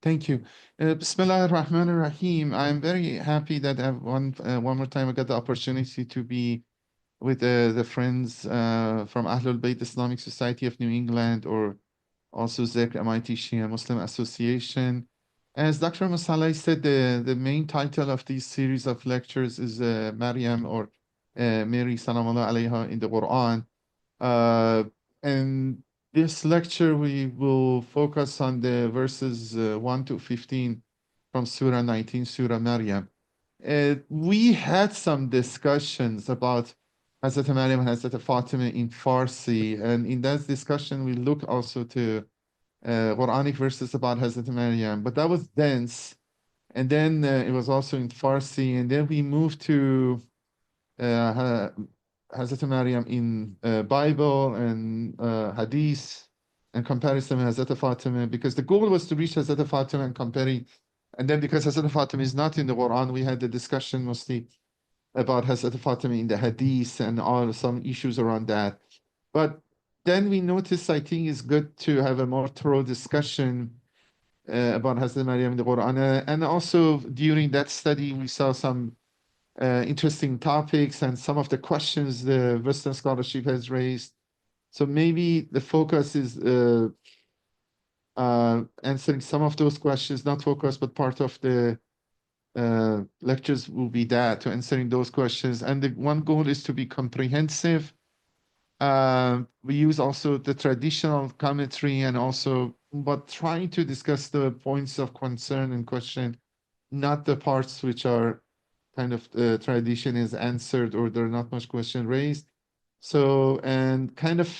Thank you. Bismillah ar-Rahman ar-Rahim. I'm very happy that I've one more time I got the opportunity to be with the friends from Ahlul Bayt Islamic Society of New England, or also ZEC MIT Shia Muslim Association. As Dr. Masalai said, the main title of this series of lectures is Maryam, or Mary Salamullah alayha in the Quran. Uh, and this lecture, we will focus on the verses 1 to 15 from Surah 19, Surah Maryam. We had some discussions about Hazrat Maryam and Hazrat Fatima in Farsi, and in that discussion, we look also to Quranic verses about Hazrat Maryam, but that was dense. And then it was also in Farsi, and then we moved to Hazrat Maryam in Bible and Hadith, and comparison with Hazrat Fatima, because the goal was to reach Hazrat Fatima and comparing. And then because Hazrat Fatima is not in the Quran, we had the discussion mostly about Hazrat Fatima in the Hadith and all some issues around that. But then we noticed, I think it's good to have a more thorough discussion about Hazrat Maryam in the Quran. And also during that study, we saw some interesting topics and some of the questions the Western scholarship has raised. So maybe the focus is answering some of those questions, not focus, but part of the lectures will be that, to answering those questions. And the one goal is to be comprehensive. We use also the traditional commentary and also, but trying to discuss the points of concern and question, not the parts which are kind of the tradition is answered or there are not much question raised. So, and kind of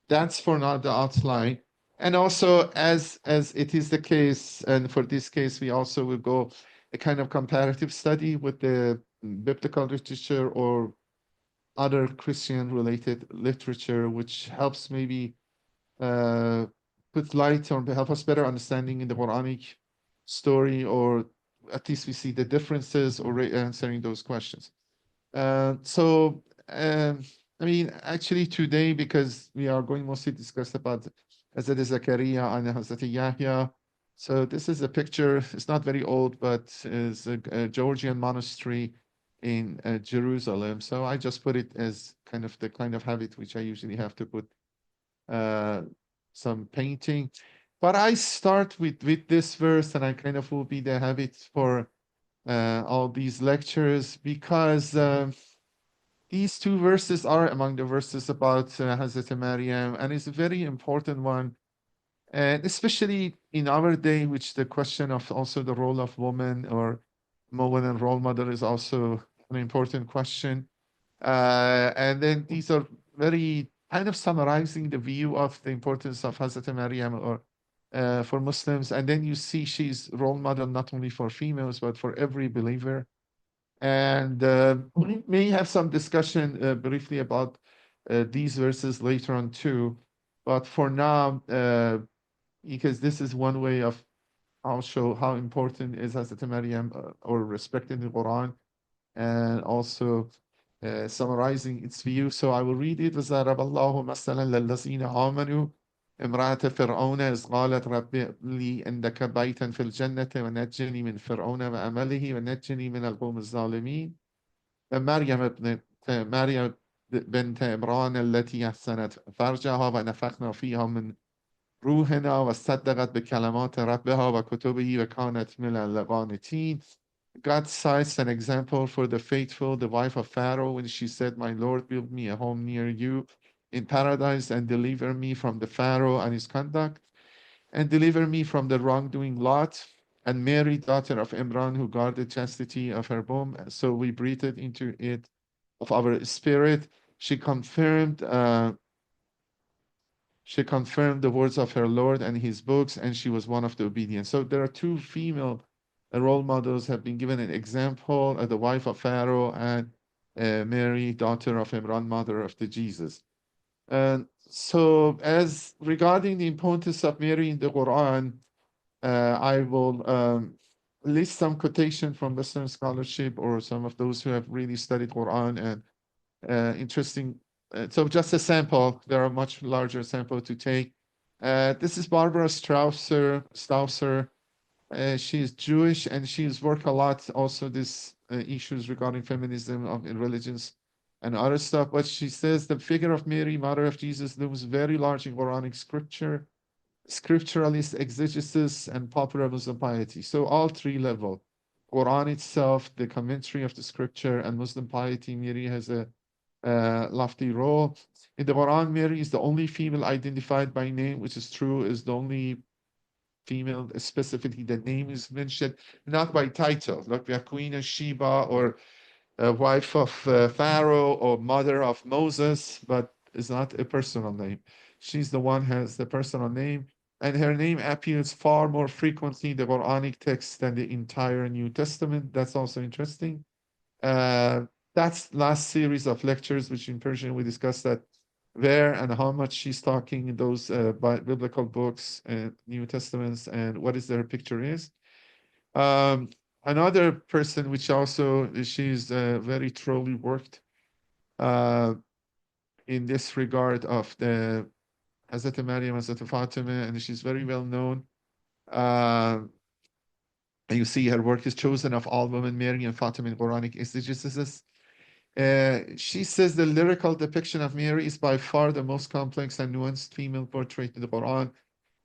that's for now the outline. And also, as it is the case, and for this case, we also will go a kind of comparative study with the biblical literature or other Christian-related literature, which helps maybe put light or help us better understanding in the Quranic story, or at least we see the differences or answering those questions. So, I mean, actually today, because we are going mostly discuss about Hazrat Zachariah and Hazrat Yahya. So this is a picture, it's not very old, but is a Georgian monastery in Jerusalem. So I just put it as kind of the kind of habit which I usually have to put some painting. But I start with this verse, and I kind of will be the habit for all these lectures, because these two verses are among the verses about Hazrat Maryam, and it's a very important one. And especially in our day, which the question of also the role of woman or woman and role model is also an important question. And then these are very kind of summarizing the view of the importance of Hazrat Maryam, or for Muslims. And then you see she's role model not only for females, but for every believer. And we may have some discussion briefly about these verses later on too. But for now, because this is one way of I'll show how important is Hazrat Maryam or respecting the Quran, and also summarizing its view. So I will read it. وَضَرَبَ اللَّهُ مَثَلًا لِلَّذِينَ آمَنُوا امرأة فرعون إذ قالت رب لي عندك بيتا في الجنة ونجني من فرعون وعمله ونجني من القوم الظالمين. مريم بنت عمران التي أحسنت فرجها ونفخنا فيها من روحنا واصدقت بكلمات ربها وكتبه وكانت من القانتين. God cites an example for the faithful, the wife of Pharaoh, when she said, "My Lord, build me a home near you in paradise and deliver me from the Pharaoh and his conduct, and deliver me from the wrongdoing Lot." And Mary, daughter of Imran, who guarded chastity of her womb, so we breathed into it of our spirit. She confirmed the words of her Lord and his books, and she was one of the obedient. So there are two female role models have been given an example, the wife of Pharaoh and Mary, daughter of Imran, mother of the Jesus. And so as regarding the importance of Mary in the Quran, I will list some quotation from Western scholarship or some of those who have really studied Quran and interesting. So just a sample, there are much larger sample to take. This is Barbara Strausser. She is Jewish, and she's worked a lot also this issues regarding feminism of in religions and other stuff. But she says the figure of Mary, mother of Jesus, looms very large in Quranic scripture, scripturalist exegesis, and popular Muslim piety. So all three level, Quran itself, the commentary of the scripture, and Muslim piety, Mary has a lofty role. In the Quran, Mary is the only female identified by name, which is true, is the only female, specifically the name is mentioned, not by title, like we have Queen of Sheba or wife of Pharaoh or mother of Moses, but it's not a personal name. She's the one has the personal name, and her name appears far more frequently in the Quranic text than the entire New Testament. That's also interesting. Uh, that's last series of lectures, which in Persian we discussed that where and how much she's talking in those biblical books and New Testaments and what is their picture is. Um, Another person which also she's very truly worked uh, in this regard of the Hazrat Maryam, Hazrat Fatima, and she's very well known. And you see her work is chosen of all women, Mary and Fatima in Quranic exegesis. She says the lyrical depiction of Mary is by far the most complex and nuanced female portrait in the Quran.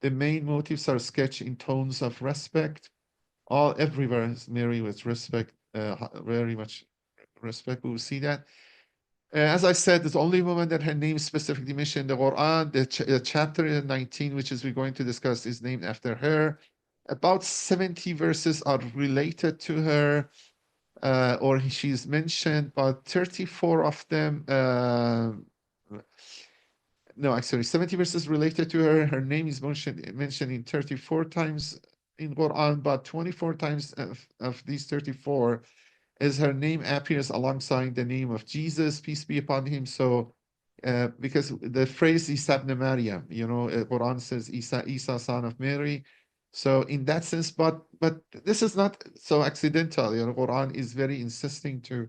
The main motifs are sketched in tones of respect. Everywhere is Mary with respect, very much respect. We will see that. As I said, there's only woman that her name is specifically mentioned in the Quran. The chapter 19, which is we're going to discuss, is named after her. About 70 verses are related to her, or she's mentioned, but 34 of them, no, actually, 70 verses related to her. Her name is mentioned in 34 times in Quran, but 24 times of these 34 is her name appears alongside the name of Jesus, peace be upon him. So, because the phrase Isa ibn Maryam, Quran says Isa, son of Mary. So in that sense, but this is not so accidental. Quran is very insisting to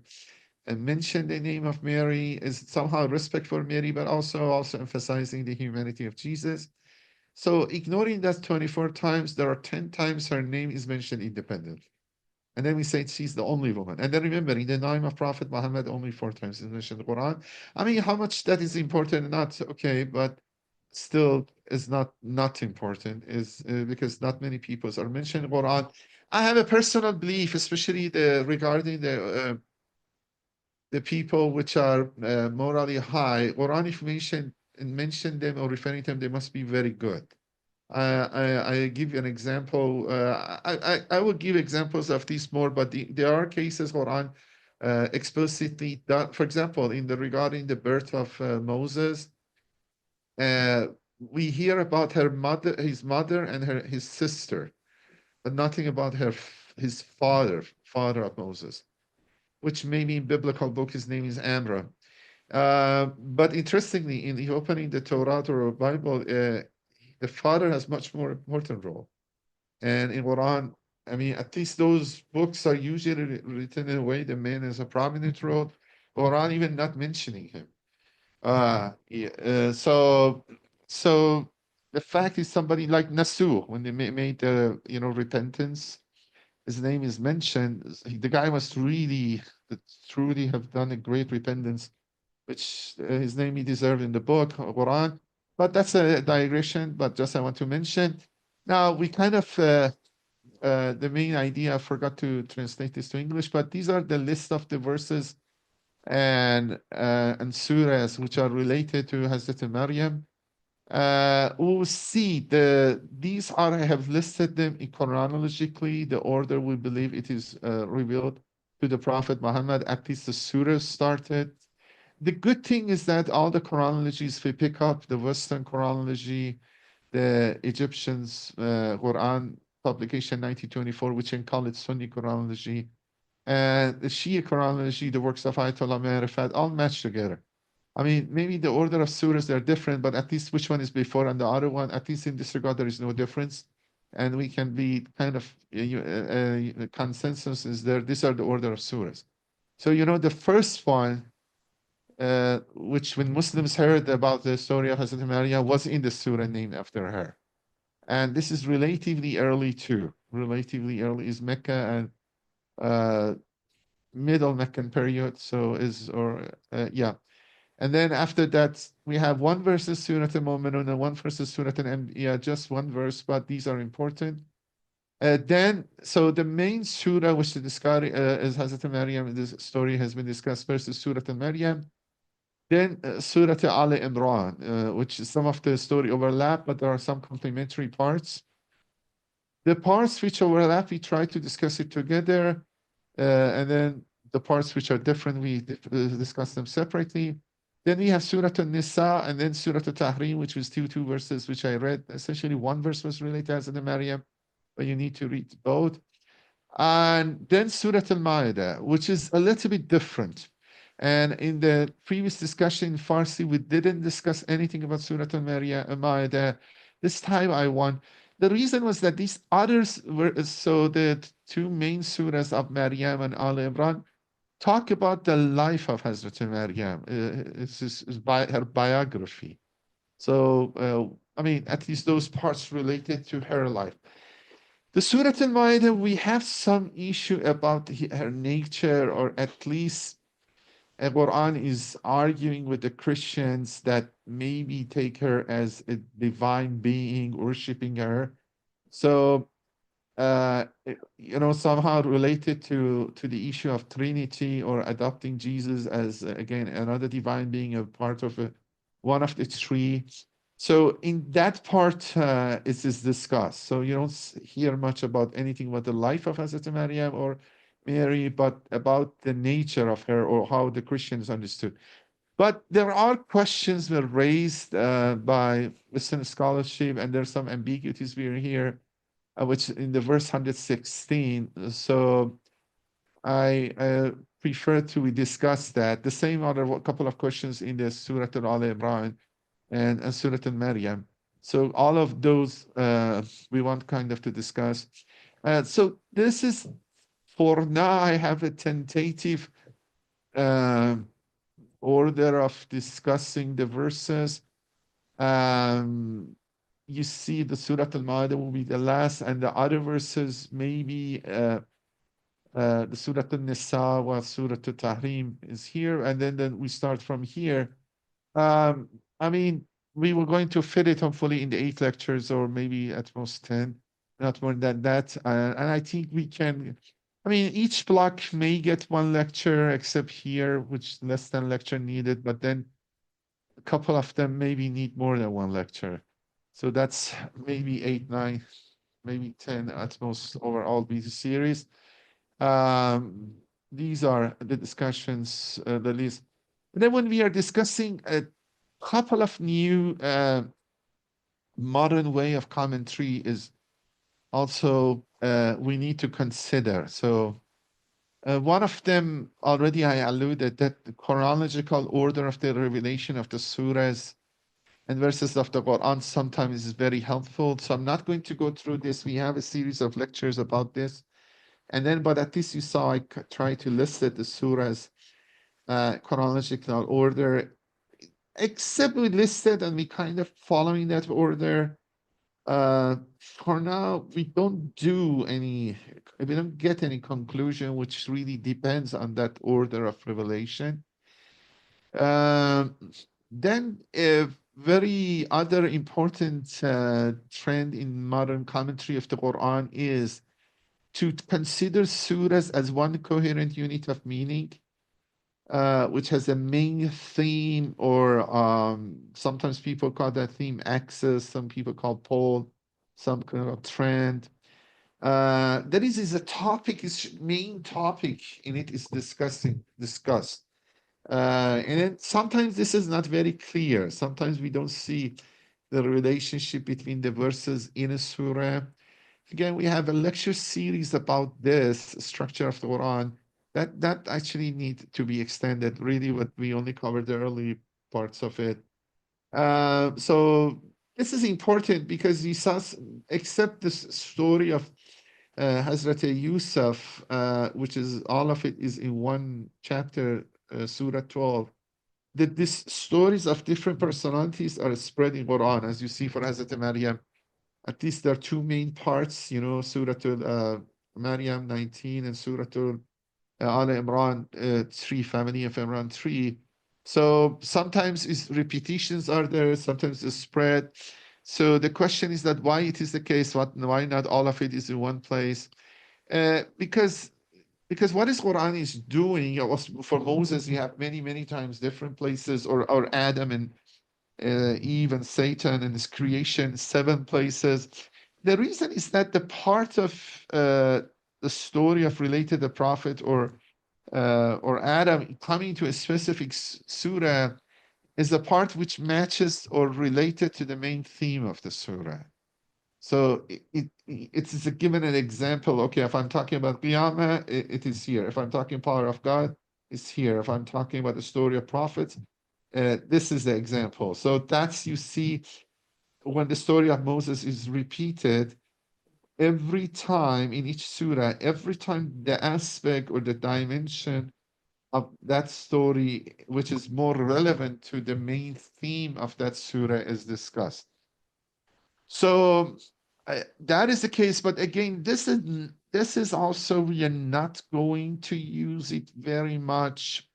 mention the name of Mary, is somehow respect for Mary, but also emphasizing the humanity of Jesus. So ignoring that 24 times, there are 10 times her name is mentioned independently. And then we say she's the only woman. And then remember, in the name of Prophet Muhammad, only 4 times is mentioned in the Quran. I mean, how much that is important, not okay, but still is not important, is because not many people are mentioned in the Quran. I have a personal belief, especially regarding the people which are morally high. Quran, if mention them or referring to them, they must be very good. I give you an example. I will give examples of these more, but there are cases Quran explicitly done. For example, regarding the birth of Moses, we hear about his mother, and his sister, but nothing about his father of Moses, which maybe in biblical book his name is Amram. But interestingly, in the opening the Torah or Bible, the father has much more important role. And in Quran, I mean, at least those books are usually written in a way the man has a prominent role. Quran even not mentioning him. Yeah, so the fact is somebody like Nasu, when they made the repentance, his name is mentioned. The guy must really, truly have done a great repentance, which his name he deserved in the book, Quran. But that's a digression, but just I want to mention. Now, we kind of, the main idea, I forgot to translate this to English, but these are the list of the verses and surahs which are related to Hazrat Maryam. We'll see these are, I have listed them in chronologically, the order we believe it is revealed to the Prophet Muhammad, at least the surahs started. The good thing is that all the chronologies we pick up, the Western chronology, the Egyptians, Quran publication 1924, which can call it Sunni chronology, and the Shia chronology, the works of Ayatollah Marifat, all match together. I mean, maybe the order of surahs, they're different, but at least which one is before and the other one, at least in this regard, there is no difference. And we can be kind of, consensus is there, these are the order of surahs. So, the first one, which when Muslims heard about the story of Hazrat Maryam, was in the surah named after her. And this is relatively early too. Relatively early is Mecca and uh, middle Meccan period. So yeah. And then after that, we have one verse is Surah Al-Mu'minun and one verse is Surah Al-Anbiya, just one verse, but these are important. So the main surah which the discussion is Hazrat Maryam. This story has been discussed. First is Surah Al-Maryam, then Surah Al Imran, which is some of the story overlap, but there are some complementary parts. The parts which overlap, we try to discuss it together, and then the parts which are different, we discuss them separately. Then we have Surah An-Nisa and then Surah Al-Tahrim, which was two verses which I read. Essentially, one verse was related to Hazrat Maryam, but you need to read both. And then Surah Al-Ma'idah, which is a little bit different. And in the previous discussion in Farsi, we didn't discuss anything about Surah Al-Ma'idah. This time I want. The reason was that these others were, so the two main surahs of Maryam and Al Imran talk about the life of Hazrat Maryam. It's by her biography. So, I mean, at least those parts related to her life. The Surah Al-Ma'idah, we have some issue about her nature, or at least Quran is arguing with the Christians that maybe take her as a divine being, worshiping her. So, somehow related to the issue of Trinity, or adopting Jesus as, again, another divine being, a part of one of the three. So in that part, it is discussed. So you don't hear much about anything about the life of Hazrat Maryam or Mary, but about the nature of her, or how the Christians understood. But there are questions were raised by Western scholarship, and there's some ambiguities we are here, which in the verse 116. So I prefer to discuss that. The same other couple of questions in the Surah Al Imran and Surah Al-Maryam. So all of those we want kind of to discuss. So this is, for now, I have a tentative order of discussing the verses. You see the Surah Al-Ma'idah will be the last, and the other verses maybe the Surah Al-Nisa or Surah Al-Tahrim is here, and then we start from here. I mean, we were going to fit it hopefully in the 8 lectures, or maybe at most 10, not more than that. And I think we can, I mean, each block may get 1 lecture, except here, which less than lecture needed, but then a couple of them maybe need more than 1 lecture. So that's maybe 8, 9, maybe 10 at most overall be the series. These are the discussions, the list. And then when we are discussing a couple of new modern way of commentary is also we need to consider. So one of them already I alluded, that the chronological order of the revelation of the surahs and verses of the Quran sometimes is very helpful. So I'm not going to go through this. We have a series of lectures about this. And then, but at least you saw I try to list the surahs chronological order, except we listed and we kind of following that order. For now, we don't get any conclusion, which really depends on that order of revelation. Then a very other important trend in modern commentary of the Quran is to consider surahs as one coherent unit of meaning, which has a main theme, or sometimes people call that theme axis, some people call pole, some kind of trend. That is a topic, is main topic in it is discussed. And then sometimes this is not very clear. Sometimes we don't see the relationship between the verses in a surah. Again, we have a lecture series about this structure of the Quran that actually need to be extended. Really, what we only covered the early parts of it. So this is important because we saw, except this story of Hazrat Yusuf, which is all of it is in one chapter, Surah 12. That these stories of different personalities are spread in Quran, as you see for Hazrat Maryam, at least there are two main parts, you know, Surah Maryam 19 and Surah Al Imran 3, family of Imran 3. So sometimes repetitions are there, sometimes it's spread. So the question is that why it is the case, why not all of it is in one place? Because what is Quran is doing, for Moses, you have many times different places, or Adam and Eve and Satan and his creation, 7 places. The reason is that the part of the story of related the prophet or Adam coming to a specific surah is the part which matches or related to the main theme of the surah. So it's given an example. Okay, if I'm talking about Qiyamah, it is here. If I'm talking power of God, it's here. If I'm talking about the story of prophets, this is the example. So that's, you see, when the story of Moses is repeated, every time in each surah, every time the aspect or the dimension of that story, which is more relevant to the main theme of that surah, is discussed. So that is the case, but again, this is also, we are not going to use it very much,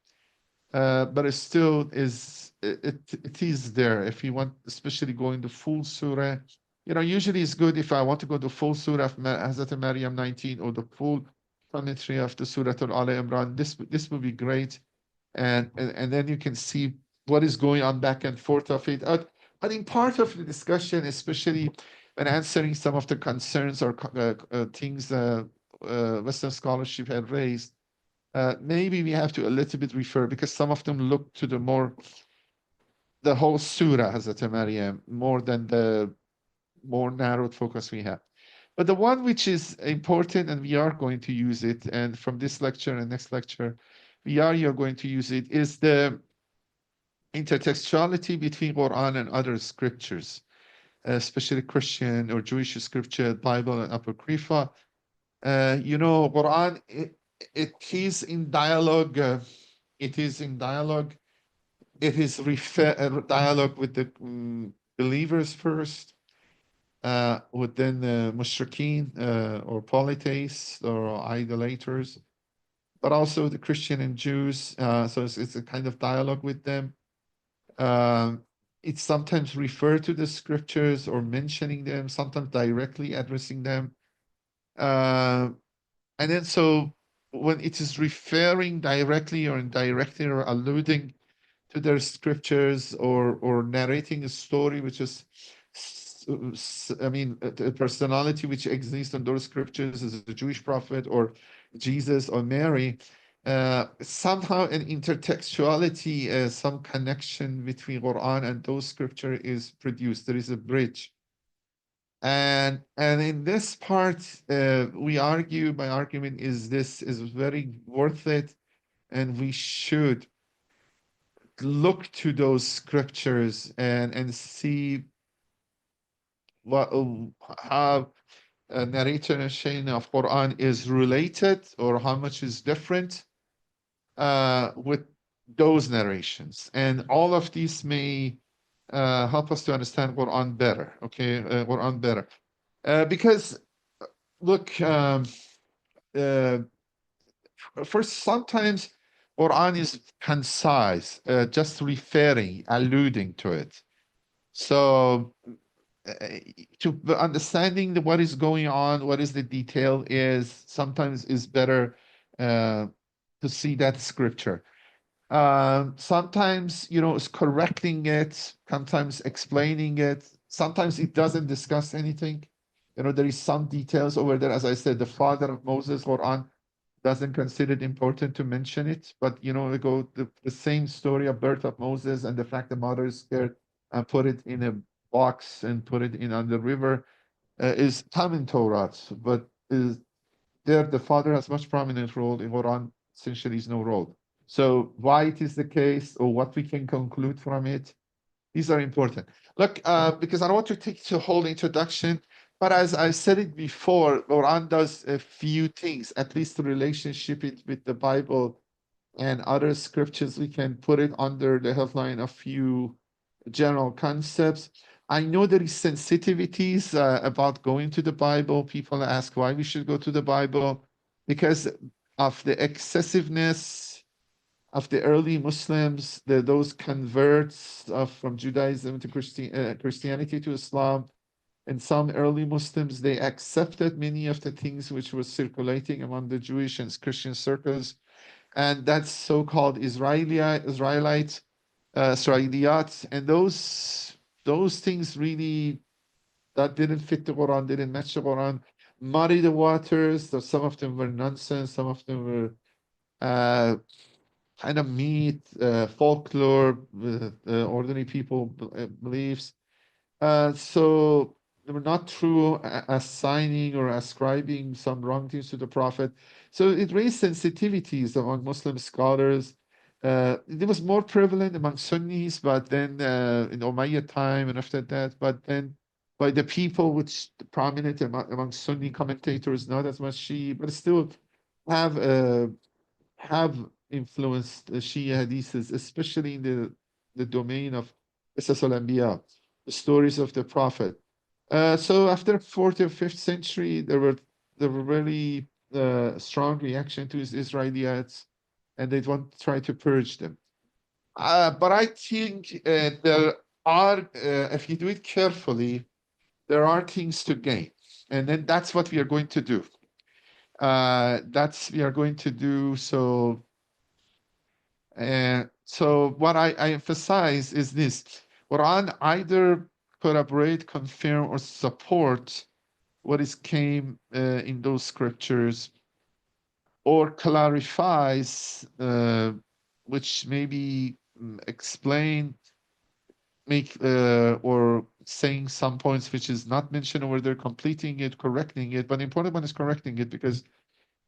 but it still is, it is there. If you want, especially going the full surah, you know, usually it's good if I want to go to full surah of Hazrat Maryam 19 or the full commentary of the Surah Al Imran. This would be great, and then you can see what is going on back and forth of it. I think part of the discussion, especially when answering some of the concerns or things Western scholarship had raised, maybe we have to a little bit refer, because some of them look to the whole surah Hazrat Maryam more than the more narrowed focus we have. But the one which is important, and we are going to use it, and from this lecture and next lecture, you're going to use it, is the intertextuality between Quran and other scriptures, especially Christian or Jewish scripture, Bible and Apocrypha. You know, Quran, it is in dialogue. It is in dialogue. It is dialogue with the believers first, within the mushrikeen or polytheists or idolaters, but also the Christian and Jews. So it's a kind of dialogue with them. It's sometimes referred to the scriptures or mentioning them, sometimes directly addressing them. And then so when it is referring directly or indirectly or alluding to their scriptures or narrating a story which is, I mean, a personality which exists in those scriptures as a Jewish prophet or Jesus or Mary, somehow an intertextuality, some connection between Quran and those scripture is produced. There is a bridge. And in this part, we argue, my argument is this is very worth it, and we should look to those scriptures and see what how a narration of Quran is related or how much is different with those narrations. And all of these may help us to understand Quran better, okay? Quran better. Because, look, first, sometimes Quran is concise, just referring, alluding to it. So, to understanding what is going on, what is the detail is, sometimes is better to see that scripture. Sometimes, you know, it's correcting it, sometimes explaining it, sometimes it doesn't discuss anything. You know, there is some details over there. As I said, the father of Moses, Quran doesn't consider it important to mention it, but you know, we go the same story of birth of Moses and the fact the mother is scared and put it in a box and put it in on the river is common Torah, but is there the father has much prominent role in Quran, essentially is no role. So why it is the case or what we can conclude from it, these are important. Look, because I don't want to take the whole introduction, but as I said it before, Quran does a few things, at least the relationship with the Bible and other scriptures. We can put it under the headline of few general concepts. I know there is sensitivities about going to the Bible. People ask why we should go to the Bible because of the excessiveness of the early Muslims, those converts from Judaism to Christianity to Islam. And some early Muslims, they accepted many of the things which were circulating among the Jewish and Christian circles. And that's so-called Israelite, Israeliyat. And those things really, that didn't fit the Quran, didn't match the Quran, muddy the waters. So some of them were nonsense, some of them were kind of folklore, ordinary people beliefs. So they were not true, assigning or ascribing some wrong things to the Prophet. So it raised sensitivities among Muslim scholars. It was more prevalent among Sunnis, but then in Umayyad time and after that, but then by the people which prominent among Sunni commentators, not as much Shia, but still have have influenced the Shia hadiths, especially in the domain of Qisas al-Anbiya, the stories of the Prophet. So after 4th or 5th century, there were very strong reaction to his Israelites, and they want to try to purge them. But I think there are, if you do it carefully, there are things to gain, and then that's what we are going to do. We are going to do. So what I emphasize is this: Quran either corroborate, confirm, or support what is came in those scriptures, or clarifies, which maybe explain, make or saying some points which is not mentioned over there, completing it, correcting it. But the important one is correcting it, because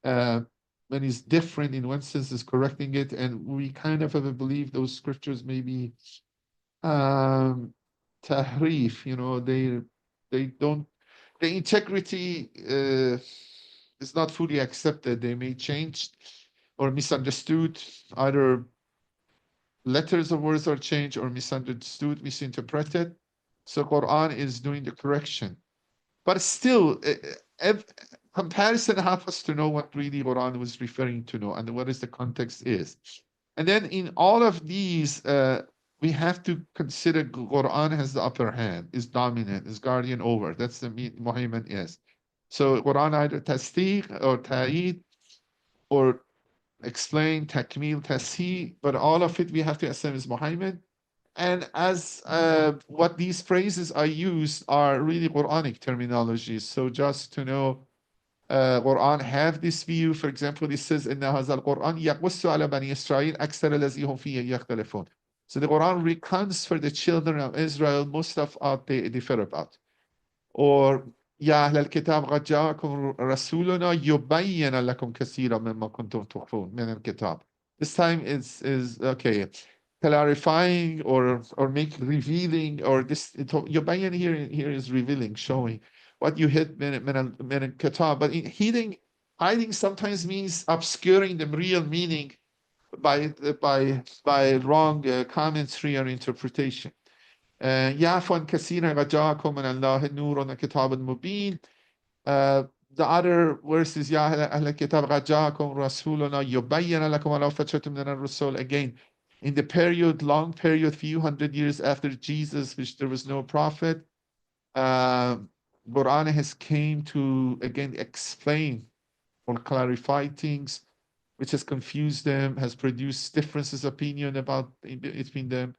when it's different in one sense is correcting it, and we kind of have a belief those scriptures may be tahrif, they don't, the integrity is not fully accepted. They may change or misunderstood, either letters of words are changed or misunderstood, misinterpreted. So Quran is doing the correction. But still, comparison helps us to know what really Quran was referring to know and what is the context is. And then in all of these, we have to consider Quran has the upper hand, is dominant, is guardian over. That's the Muhammad is. So Quran either tasdiq or ta'id or explain, takmil, tasheeh, but all of it we have to assume is Muhammad. And as what these phrases are used are really Quranic terminologies. So just to know, Quran have this view. For example, it says, إن هذا القرآن يقص على بني إسرائيل أكثر الذي هم فيه يختلفون. So the Quran recounts for the children of Israel most of what they differ about. Or يا أهل الكتاب قد جاءكم رسولنا يبين لكم كثيرا مما كنتم تخفون من الكتاب. This time is okay, clarifying or make revealing, or this يبين here is revealing, showing what you hid من الكتاب. But hiding sometimes means obscuring the real meaning by wrong commentary or interpretation. يعفو عن كثيرا قد جاءكم من الله نور وكتاب مبين. The other verse is يا أهل الكتاب قد جاءكم رسولنا يبين لكم ما فترة من الرسل. Again, in the long period, few hundred years after Jesus, which there was no prophet, Quran has came to again explain or clarify things which has confused them, has produced differences of opinion about between them.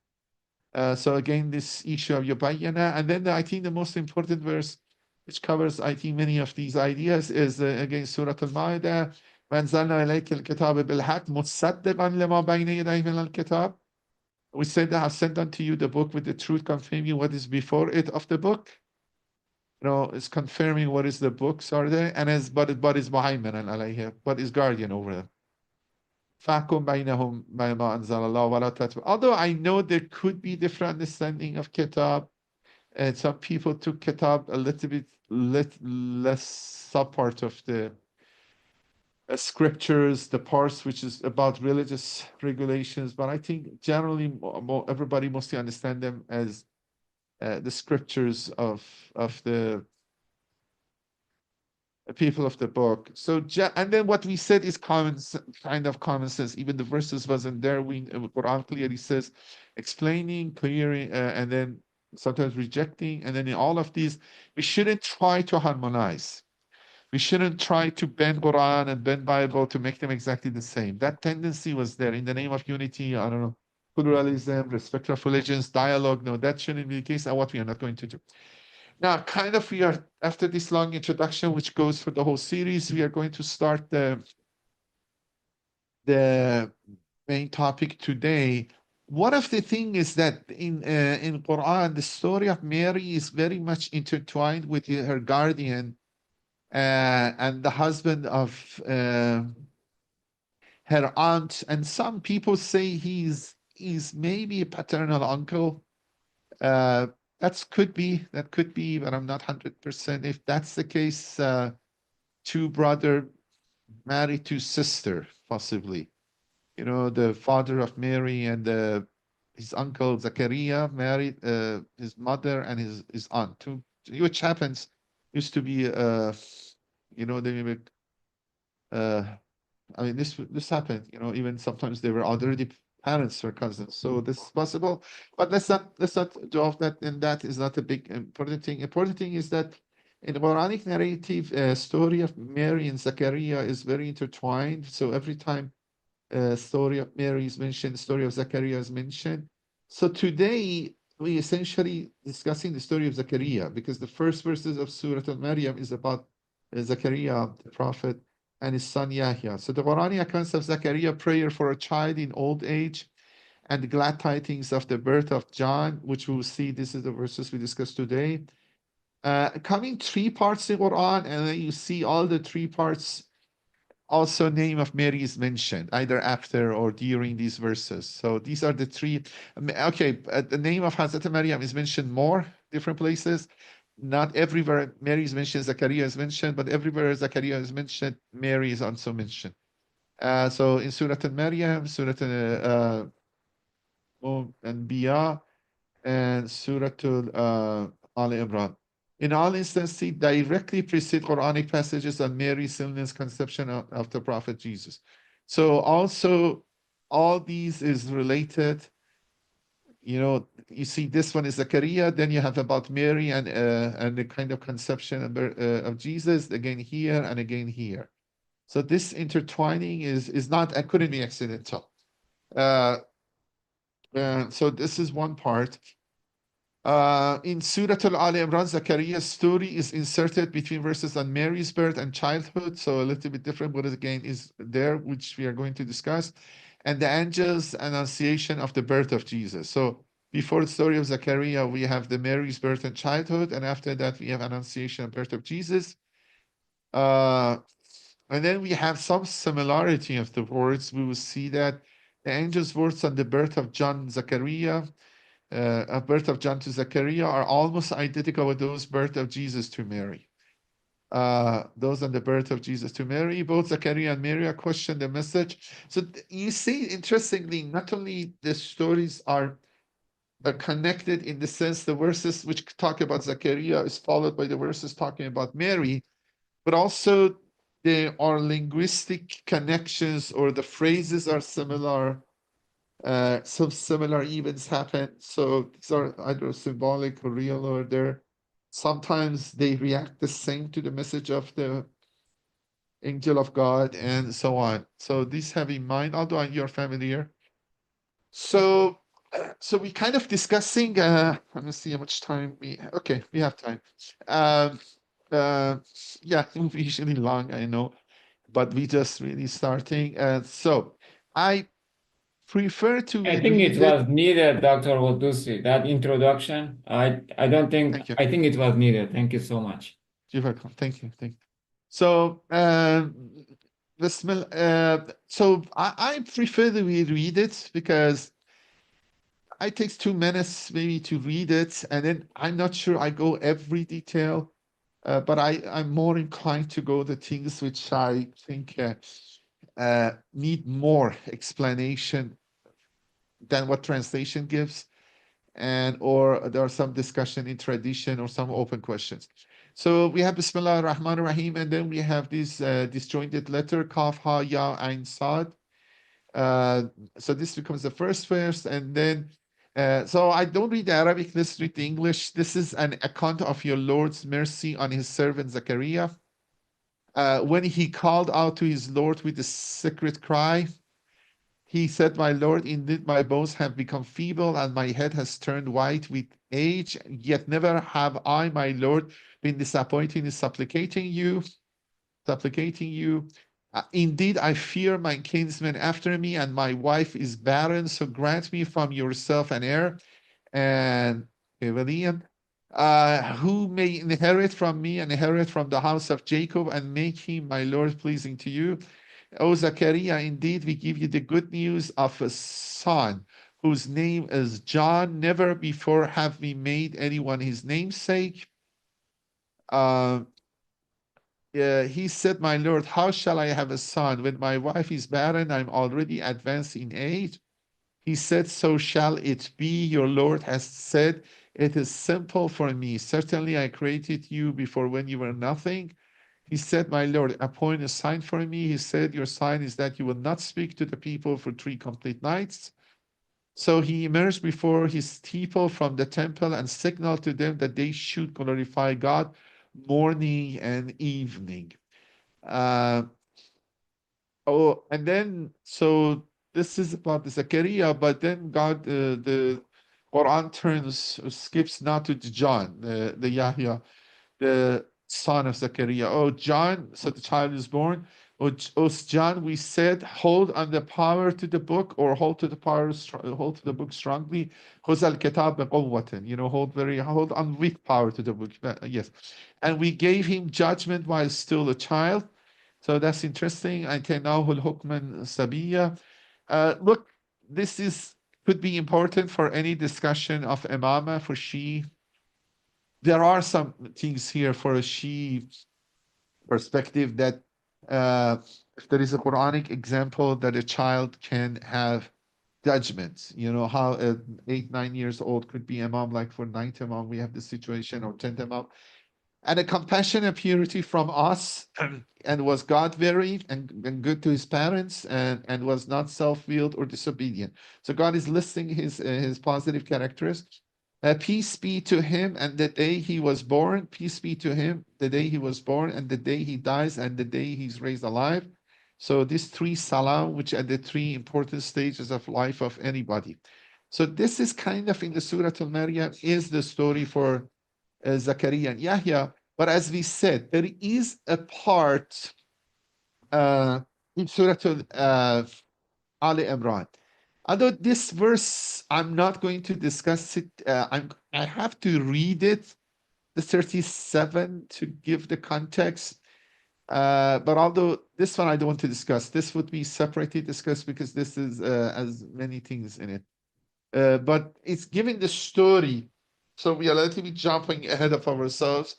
So again, this issue of Yubayyana. And then I think the most important verse, which covers, I think, many of these ideas, is again Surah Al-Ma'idah. وَأَنزَلْنَا إِلَيْكَ الْكِتَابَ بِالْحَقِّ مُصَدِّقًا لِمَا بَيْنَ يَدَيْهِ مِنَ الْكِتَابِ. We said that I have sent unto you the book with the truth, confirming what is before it of the book. It's confirming what is the books are there, and but is muhayminan alayhi, but is guardian over them. فَحْكُمْ بَيْنَهُمْ بِمَا أَنزَلَ اللَّهُ وَلَا تَتَّبِعْ. Although I know there could be different understanding of kitab, and some people took kitab a little bit less sub-part of the scriptures, the parts which is about religious regulations, but I think generally everybody mostly understand them as the scriptures of the people of the book. So, and then what we said is kind of common sense. Even the verses wasn't there. Quran clearly says explaining, clearing, and then sometimes rejecting. And then in all of these, we shouldn't try to harmonize. We shouldn't try to bend Quran and bend Bible to make them exactly the same. That tendency was there in the name of unity. I don't know, pluralism, respect of religions, dialogue. No, that shouldn't be the case. And what we are not going to do. Now, kind of, we are, after this long introduction, which goes for the whole series, we are going to start the main topic today. One of the things is that in Quran, the story of Mary is very much intertwined with her guardian and the husband of her aunt. And some people say he's maybe a paternal uncle. That could be, but I'm not 100%. If that's the case, two brother married to sister, possibly. You know, the father of Mary and his uncle Zachariah married his mother and his aunt. Which happens, used to be, you know, they I mean, this happened. You know, even sometimes they were already parents or cousins. So this is possible. But let's not do off that. And that is not a big important thing. Important thing is that in the Quranic narrative, story of Mary and Zachariah is very intertwined. So every time story of Mary is mentioned, story of Zachariah is mentioned. So today we essentially discussing the story of Zachariah because the first verses of Surah Al-Maryam is about Zachariah, the prophet, and his son Yahya. So the Quranic accounts of Zachariah prayer for a child in old age and the glad tidings of the birth of John, which we will see. This is the verses we discussed today. Coming three parts in Quran, and then you see all the three parts. Also, name of Mary is mentioned either after or during these verses. So these are the three. Okay, the name of Hazrat Maryam is mentioned more different places. Not everywhere Mary is mentioned, Zachariah is mentioned, but everywhere Zachariah is mentioned, Mary is also mentioned. So in Surah Al-Maryam, Surah Al-Anbiya, and Surah Al-Imran. In all instances, directly precede Quranic passages on Mary's sinless conception of the Prophet Jesus. So also, all these is related. You know, you see this one is Zechariah, then you have about Mary and the kind of conception of Jesus, again here and again here. So this intertwining is not, couldn't be accidental. So this is one part. In Surah Al-Imran, Zachariah's story is inserted between verses on Mary's birth and childhood, so a little bit different, but again is there, which we are going to discuss, and the angel's annunciation of the birth of Jesus. So before the story of Zachariah, we have the Mary's birth and childhood, and after that we have annunciation and birth of Jesus. And then we have some similarity of the words. We will see that the angel's words on the birth of John Zachariah birth of John to Zechariah are almost identical with those birth of Jesus to Mary. Those on the birth of Jesus to Mary, both Zechariah and Mary question the message. So you see, interestingly, not only the stories are connected in the sense the verses which talk about Zechariah is followed by the verses talking about Mary, but also there are linguistic connections or the phrases are similar. Some similar events happen. So these are either symbolic or real, or they're sometimes they react the same to the message of the angel of God and so on. So these have in mind, although you're familiar. So so we kind of discussing let me see how much time we have time. Um yeah, it will be usually long, I know, but we just really starting. So I prefer to I think it read it. was needed, Dr. Ghoddoussi, that introduction. I don't think, Thank you. I think it was needed. Thank you so much. You're welcome. Thank you. Thank you. So, so I prefer that we read it because it takes 2 minutes maybe to read it, and then I'm not sure I go every detail, but I'm more inclined to go the things which I think need more explanation than what translation gives. and or there are some discussion in tradition or some open questions. So we have Bismillah ar-Rahman ar-Rahim, and then we have this disjointed letter, Kaf, Ha, Ya, Ain, Sad. So this becomes the first verse, and then so I don't read the Arabic, let's read the English. This is an account of your Lord's mercy on his servant Zachariah. When he called out to his Lord with a secret cry, he said, my Lord, indeed my bones have become feeble and my head has turned white with age, yet never have I, my Lord, been disappointed in supplicating you. Indeed, I fear my kinsmen after me, and my wife is barren, so grant me from yourself an heir, and William, who may inherit from me and inherit from the house of Jacob, and make him, my Lord, pleasing to you. O Zachariah, indeed, we give you the good news of a son whose name is John. Never before have we made anyone his namesake. He said, my Lord, how shall I have a son? When my wife is barren, I'm already advanced in age. He said, so shall it be. Your Lord has said, it is simple for me. Certainly I created you before when you were nothing. He said, my Lord, appoint a sign for me. He said, your sign is that you will not speak to the people for 3 complete nights. So he emerged before his people from the temple and signaled to them that they should glorify God morning and evening. And then, so this is about the Zachariah, but then God, the Quran skips now to John, the Yahya, the son of Zachariah. Oh, John, so the child is born. Oh, John, we said, hold on the power to the book, or hold to the power, hold to the book strongly. Khuzal kitab biquwwatin, hold on with power to the book. Yes. And we gave him judgment while still a child. So that's interesting. Atainahu al-hukman sabiyya. Look, could be important for any discussion of imama for Shi. There are some things here for a Shi perspective that if there is a Quranic example that a child can have judgment, how an 8, 9 years old could be imam, like for 9th imam, we have this situation, or 10th imam, and a compassion and purity from us, and was God-fearing and good to his parents, and was not self-willed or disobedient. So God is listing his positive characters. Peace be to him and the day he was born. Peace be to him the day he was born and the day he dies and the day he's raised alive. So these 3 salam, which are the 3 important stages of life of anybody. So this is kind of in the Surah Al-Maryam is the story for Zachariah and Yahya. But as we said, there is a part in Surah Ali Imran. Although this verse, I'm not going to discuss it. I have to read it, the 37, to give the context. But although this one I don't want to discuss, this would be separately discussed because this is as many things in it. But it's giving the story. So we are relatively jumping ahead of ourselves.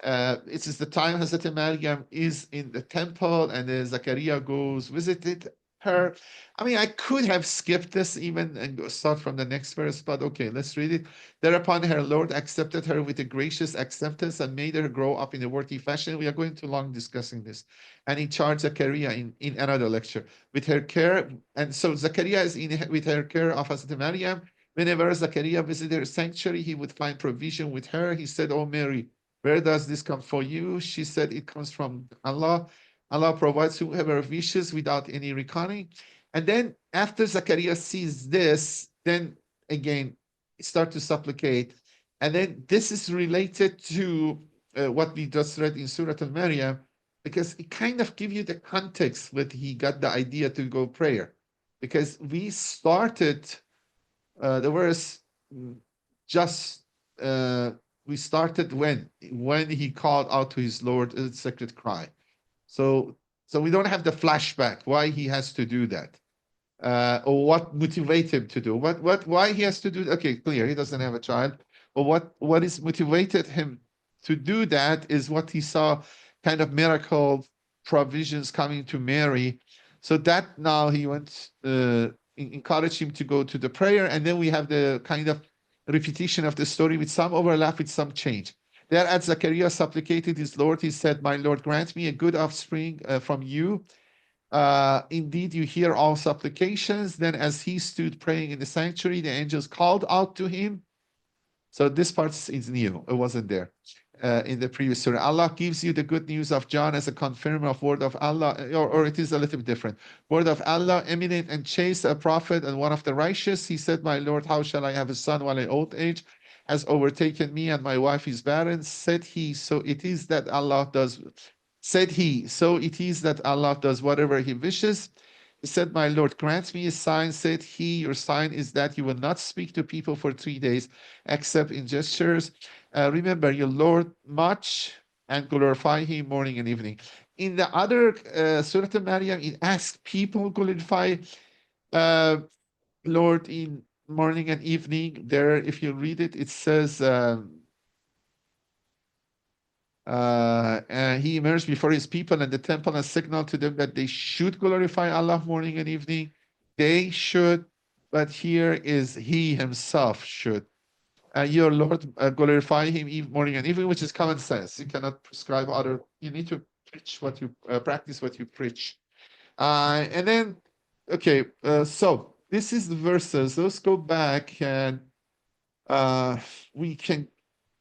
It is the time Hazrat Maryam is in the temple and Zachariah goes visited her. I mean, I could have skipped this even and start from the next verse, but okay, let's read it. Thereupon her Lord accepted her with a gracious acceptance and made her grow up in a worthy fashion. We are going too long discussing this. And he charged Zachariah in another lecture with her care. And so Zachariah is with her care of Hazrat Maryam. Whenever Zachariah visited her sanctuary, he would find provision with her. He said, oh Mary, where does this come for you? She said, it comes from Allah. Allah provides whoever wishes without any reckoning. And then after Zachariah sees this, then again, start to supplicate. And then this is related to what we just read in Surah Al-Maryam, because it kind of gives you the context that he got the idea to go prayer. Because we started the verse just we started when he called out to his Lord a secret cry. So we don't have the flashback why he has to do that, or what motivated him to do why he has to do. Okay, clear, he doesn't have a child, but what is motivated him to do that is what he saw, kind of miracle provisions coming to Mary. So that now he went encourage him to go to the prayer, and then we have the kind of repetition of the story with some overlap, with some change. There, as Zachariah supplicated his Lord, he said, "My Lord, grant me a good offspring from you. Indeed, you hear all supplications." Then, as he stood praying in the sanctuary, the angels called out to him. So this part is new. It wasn't there in the previous surah. Allah gives you the good news of John as a confirmer of word of Allah, or it is a little bit different. Word of Allah, eminent and chaste, a prophet and one of the righteous. He said, "My Lord, how shall I have a son while in old age has overtaken me and my wife is barren?" Said he, so it is that Allah does. Said he, so it is that Allah does whatever he wishes. He said, "My Lord, grant me a sign." Said he, "Your sign is that you will not speak to people for 3 days except in gestures. Remember your Lord much and glorify him morning and evening." In the other Surah Maryam, it asks people glorify Lord in morning and evening. There, if you read it, it says, he emerged before his people and the temple and signaled to them that they should glorify Allah morning and evening. They should, but here is he himself should. Your Lord, glorify him morning and evening, which is common sense. You cannot prescribe other, you need to preach what you practice what you preach. And then, okay, so this is the verses. Let's go back and we can,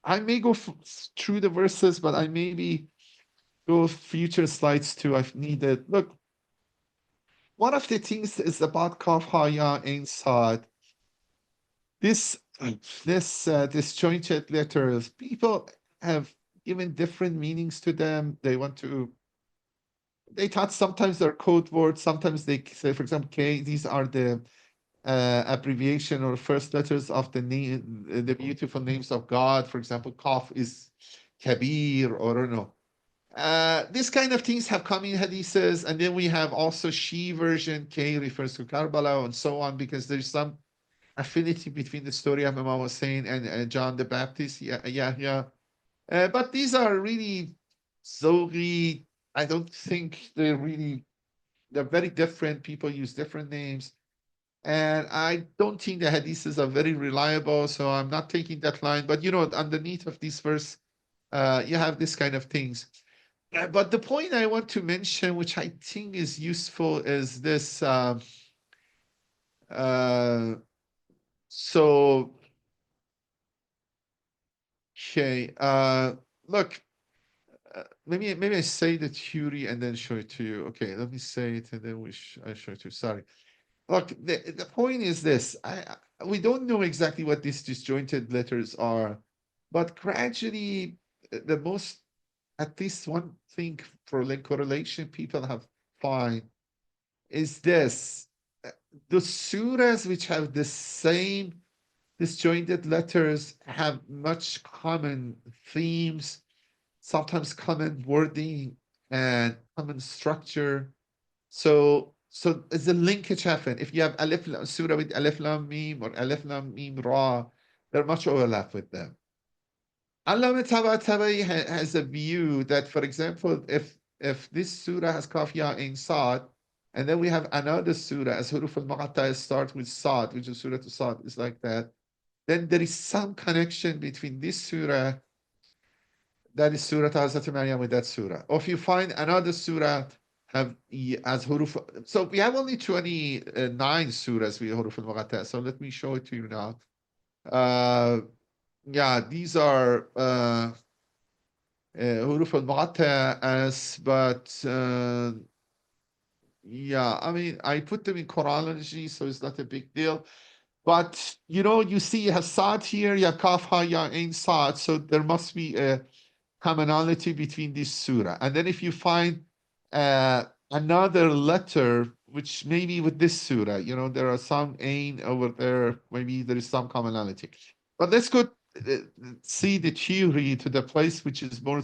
I may go through the verses, but I maybe go future slides too. I've needed. Look, one of the things is about Kaf Haya Ain Sad. This disjointed letters, people have given different meanings to them. They want to, they thought sometimes they're code words, sometimes they say, for example, K, these are the abbreviation or first letters of the name, the beautiful names of God. For example, Kaf is Kabir, or I don't know. These kind of things have come in hadiths, and then we have also Shi version, K refers to Karbala, and so on, because there's some affinity between the story of Imam Hussein and John the Baptist, Yahya. But these are really Zogi. I don't think they're very different. People use different names. And I don't think the hadiths are very reliable, so I'm not taking that line. But you know, underneath of this verse, you have this kind of things. But the point I want to mention, which I think is useful, is this. So, okay, look, maybe I say the theory and then show it to you. Okay, let me say it and then I show it to you. Sorry. Look, the point is this. We don't know exactly what these disjointed letters are, but gradually, the most, at least one thing for like correlation people have found is this. The surahs which have the same disjointed letters have much common themes, sometimes common wording and common structure. So it's a linkage happen. If you have Alif Surah with Alif Lam Mim or Alif Lam Mim Ra, there much overlap with them. Allama Tabatabai has a view that, for example, if this surah has Kaf Ya Ain Sad, and then we have another surah as Huruf al-Muqatta start with Sad, which is Surah to Sad, is like that, then there is some connection between this surah, that is Surah Hazrat Maryam, with that surah. Or if you find another surah have as huruf, so we have only 29 surahs with huruf al-Muqatta. So let me show it to you now. Yeah, these are huruf al-Muqatta as, but yeah, I mean, I put them in chronology, so it's not a big deal. But you know, you see, you have Sad here, you have Kaf Ha Ya Ain Sad, so there must be a commonality between this surah. And then if you find another letter, which maybe with this surah, you know, there are some ain over there, maybe there is some commonality. But let's go see the theory to the place which is more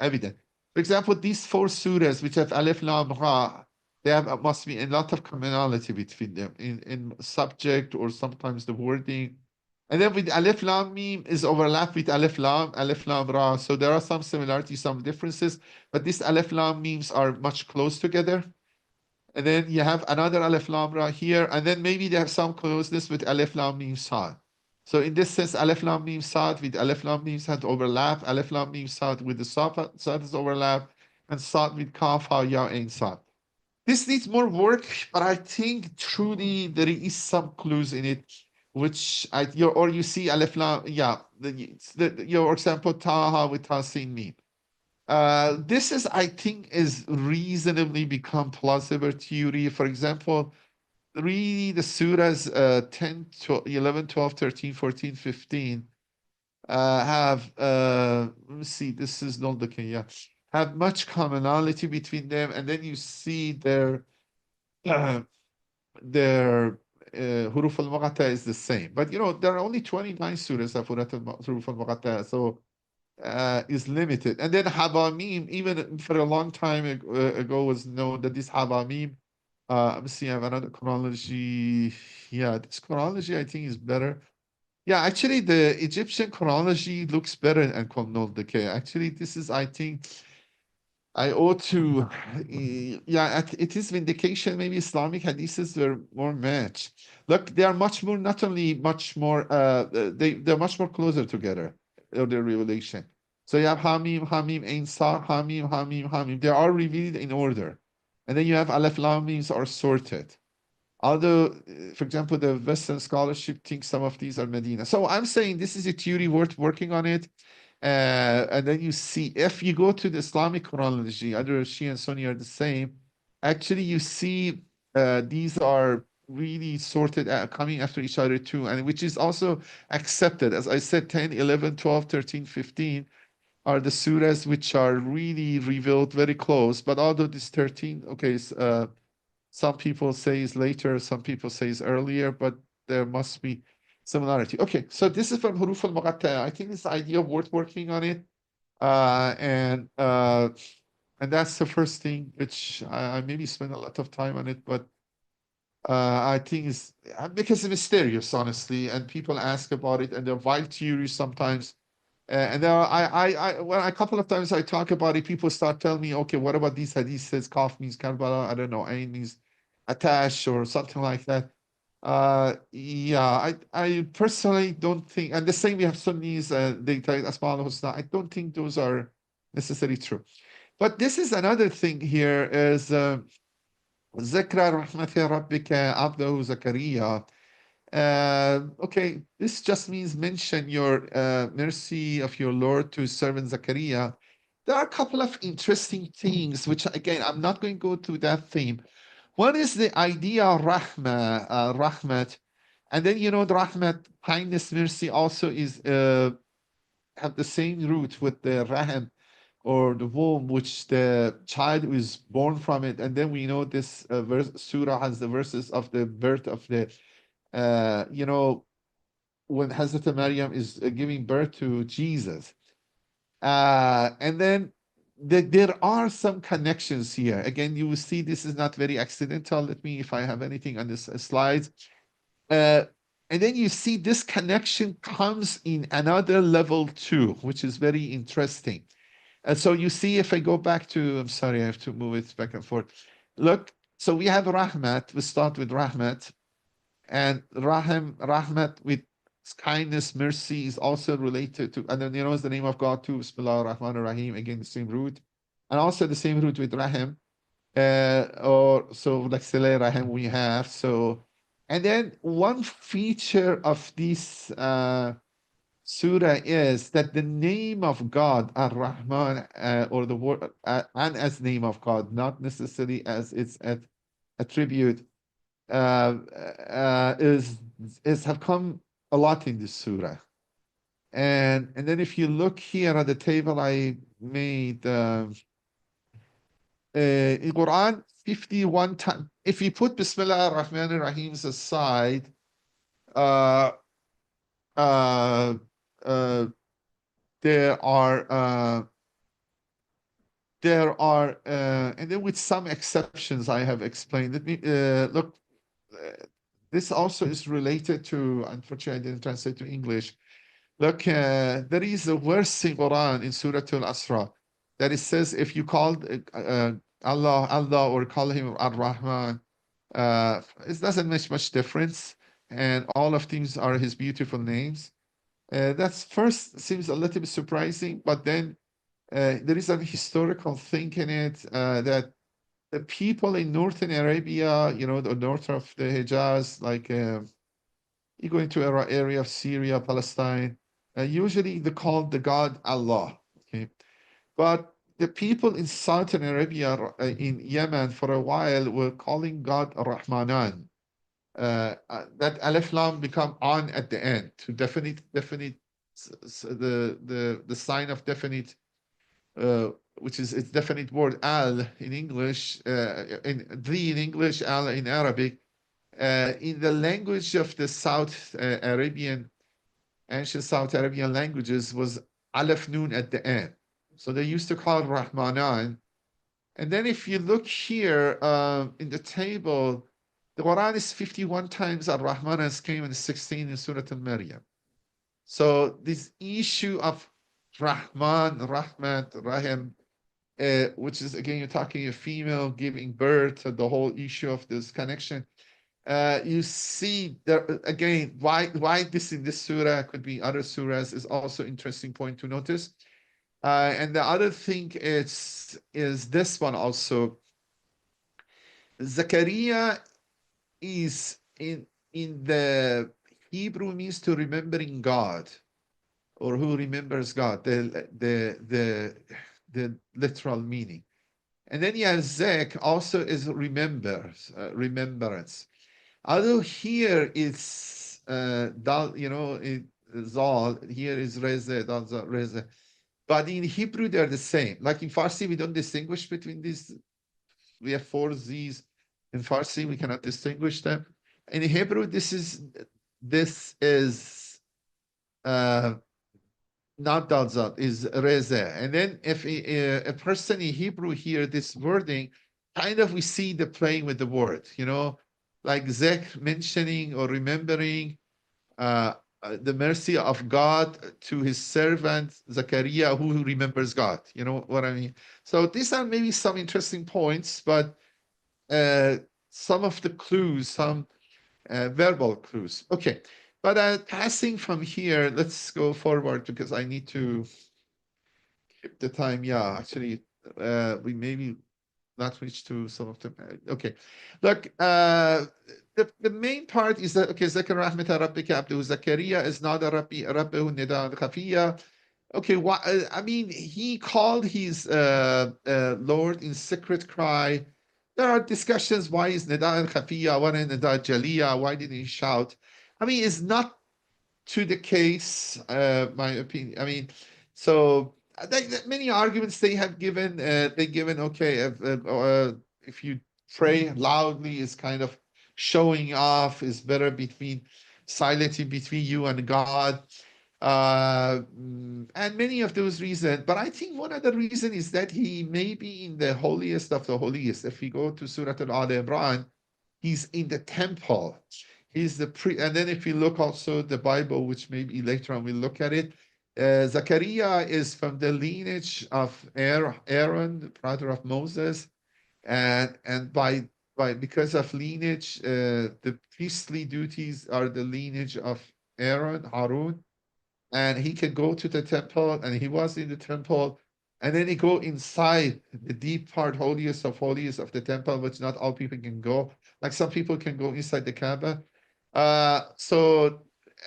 evident. For example, these 4 surahs which have Alif Lam Ra, they have must be a lot of commonality between them in subject or sometimes the wording. And then with Alif Lam Mim is overlap with Alif Lam Ra. So there are some similarities, some differences, but these Alif Lam Mims are much close together. And then you have another Alif Lam Ra here, and then maybe they have some closeness with Alif Lam Mim Sad. So in this sense, Alif Lam Mim Sad with Alif Lam Mim Sad overlap, Alif Lam Mim Sad with the Sad is overlap, and Sad with Kaf Ha Ya Ain Sad. This needs more work, but I think truly there is some clues in it, which or you see Alif Lam, yeah, your example Taha with Tasin Mim. This is, I think, is reasonably become plausible theory. For example, really the surahs 10, 12, 11, 12, 13, 14, 15 have, let me see, this is not looking, yeah, have much commonality between them. And then you see their huruf al-muqatta is the same. But, you know, there are only 29 surahs of huruf al-muqatta. So is limited. And then Habamim, even for a long time ago, was known that this Habamim, let me see, I have another chronology. Yeah, this chronology I think is better. Yeah, actually, the Egyptian chronology looks better than Chronological. Actually, this is, I think, I ought to, yeah, it is vindication. Maybe Islamic hadiths were more matched. Look, they are much more, not only much more, they're much more closer together, or their revelation. So you have Hamim, Hamim, Ain Sa, Hamim, Hamim, Hamim. They are revealed in order. And then you have Aleph Lam Mims are sorted. Although, for example, the Western scholarship thinks some of these are Medina. So I'm saying this is a theory worth working on it. And then you see, if you go to the Islamic chronology, either Shia and Sunni are the same. Actually, you see these are really sorted coming after each other too, and which is also accepted. As I said, 10, 11, 12, 13, 15 are the surahs which are really revealed very close. But although this 13, okay, some people say is later, some people say is earlier, but there must be similarity. Okay, so this is from Huruf al-Muqatta. I think this idea worth working on it. And that's the first thing which I maybe spend a lot of time on it, but I think is because it's mysterious, honestly, and people ask about it, and they're wild theories sometimes. And there are, well, a couple of times I talk about it, people start telling me, okay, what about these hadith says Kaf means Karbala, I don't know, Ain means attached or something like that. Yeah, I personally don't think, and the same we have Sunnis, they tell Asma al-Husna. I don't think those are necessarily true. But this is another thing here is Zikra rahmati rabbika abdahu Zakaria. Okay, this just means mention your mercy of your Lord to his servant Zachariah. There are a couple of interesting things, which again, I'm not going to go to that theme. One is the idea of rahma, rahmat, and then you know the rahmat, kindness, mercy also is have the same root with the rahm or the womb, which the child is born from it. And then we know this verse, surah has the verses of the birth of the, you know, when Hazrat Maryam is giving birth to Jesus. And then there are some connections here. Again, you will see this is not very accidental. Let me, if I have anything on this slides. And then you see this connection comes in another level too, which is very interesting. And so you see, if I go back to, I'm sorry, I have to move it back and forth. Look, so we have Rahmat. We start with Rahmat. And Rahmat with kindness, mercy is also related to, and then you know, is the name of God too. Bismillah ar-Rahman ar-Rahim, again, the same root. And also the same root with Rahim. Or so like Saleh Rahim we have. So, and then one feature of this surah is that the name of God, Ar-Rahman, or the word, and as name of God, not necessarily as its attribute, is have come a lot in this surah. And then if you look here at the table I made, in Quran, 51 times. If you put Bismillah ar-Rahman ar-Rahim's aside, uh, uh, uh, there are, and then with some exceptions I have explained. Let me look. This also is related to, unfortunately, I didn't translate to English. Look, there is a verse in Quran in Surah Al-Asra that it says if you called Allah, or call him Ar-Rahman, it doesn't make much difference. and all of these are his beautiful names. That's first seems a little bit surprising, but then there is a historical thing in it that the people in northern Arabia, you know, the north of the Hijaz, like you go into an area of Syria, Palestine, usually they call the god Allah. Okay, but the people in southern Arabia, in Yemen, for a while, were calling God Rahmanan. That Alif Lam become on at the end to definite the sign of definite, which is its definite word al in English, in the in English, al in Arabic. In the language of the South Arabian, ancient South Arabian languages, was Alif Nun at the end. So they used to call it Rahmanan. And then if you look here in the table, the Quran is 51 times Al-Rahman, as came in 16 in Surah Al-Maryam. So this issue of Rahman, Rahmat, Rahim, which is, again, you're talking a female giving birth, the whole issue of this connection. You see there again why this in this surah could be other surahs is also interesting point to notice. And the other thing is this one also. Zachariah is in the Hebrew means to remembering God, or who remembers God, the literal meaning. And then Yazek also is remembrance. Although here it's dal, you know, zal, here is reze, dal, zal, reze. But in Hebrew, they're the same. Like in Farsi, we don't distinguish between these. We have 4 Z's. In Farsi, we cannot distinguish them. In Hebrew, this is not dalzat, is reza. And then if a person in Hebrew hear this wording, kind of we see the playing with the word, you know, like Zek mentioning or remembering the mercy of God to his servant Zachariah, who remembers God. You know what I mean? So these are maybe some interesting points, but some of the clues, some verbal clues. Okay, but passing from here, let's go forward because I need to keep the time. Yeah, actually, we maybe not reach to some of them. Okay, look, the main part is that, okay, Zakar Rahmata Rabbika Abdu Zakaria is not a Rabbihu Nida Khafiya. Okay, I mean, he called his Lord in secret cry. There are discussions, why is Nida al-Khafiya, why is Nida Jaliya, why did he shout? I mean, it's not to the case, my opinion. I mean, so many arguments they have given, okay, if you pray loudly is kind of showing off, is better between silently between you and God. And many of those reasons, but I think one other reason is that he may be in the holiest of the holiest. If we go to Surah Al-Imran, he's in the temple. He's the and then if you look also the Bible, which maybe later on we'll look at it, Zachariah is from the lineage of Aaron, the brother of Moses, and because of lineage, the priestly duties are the lineage of Aaron, Harun, and he can go to the temple, and he was in the temple, and then he go inside the deep part, holiest of holiest of the temple, which not all people can go. Like some people can go inside the Kaaba. So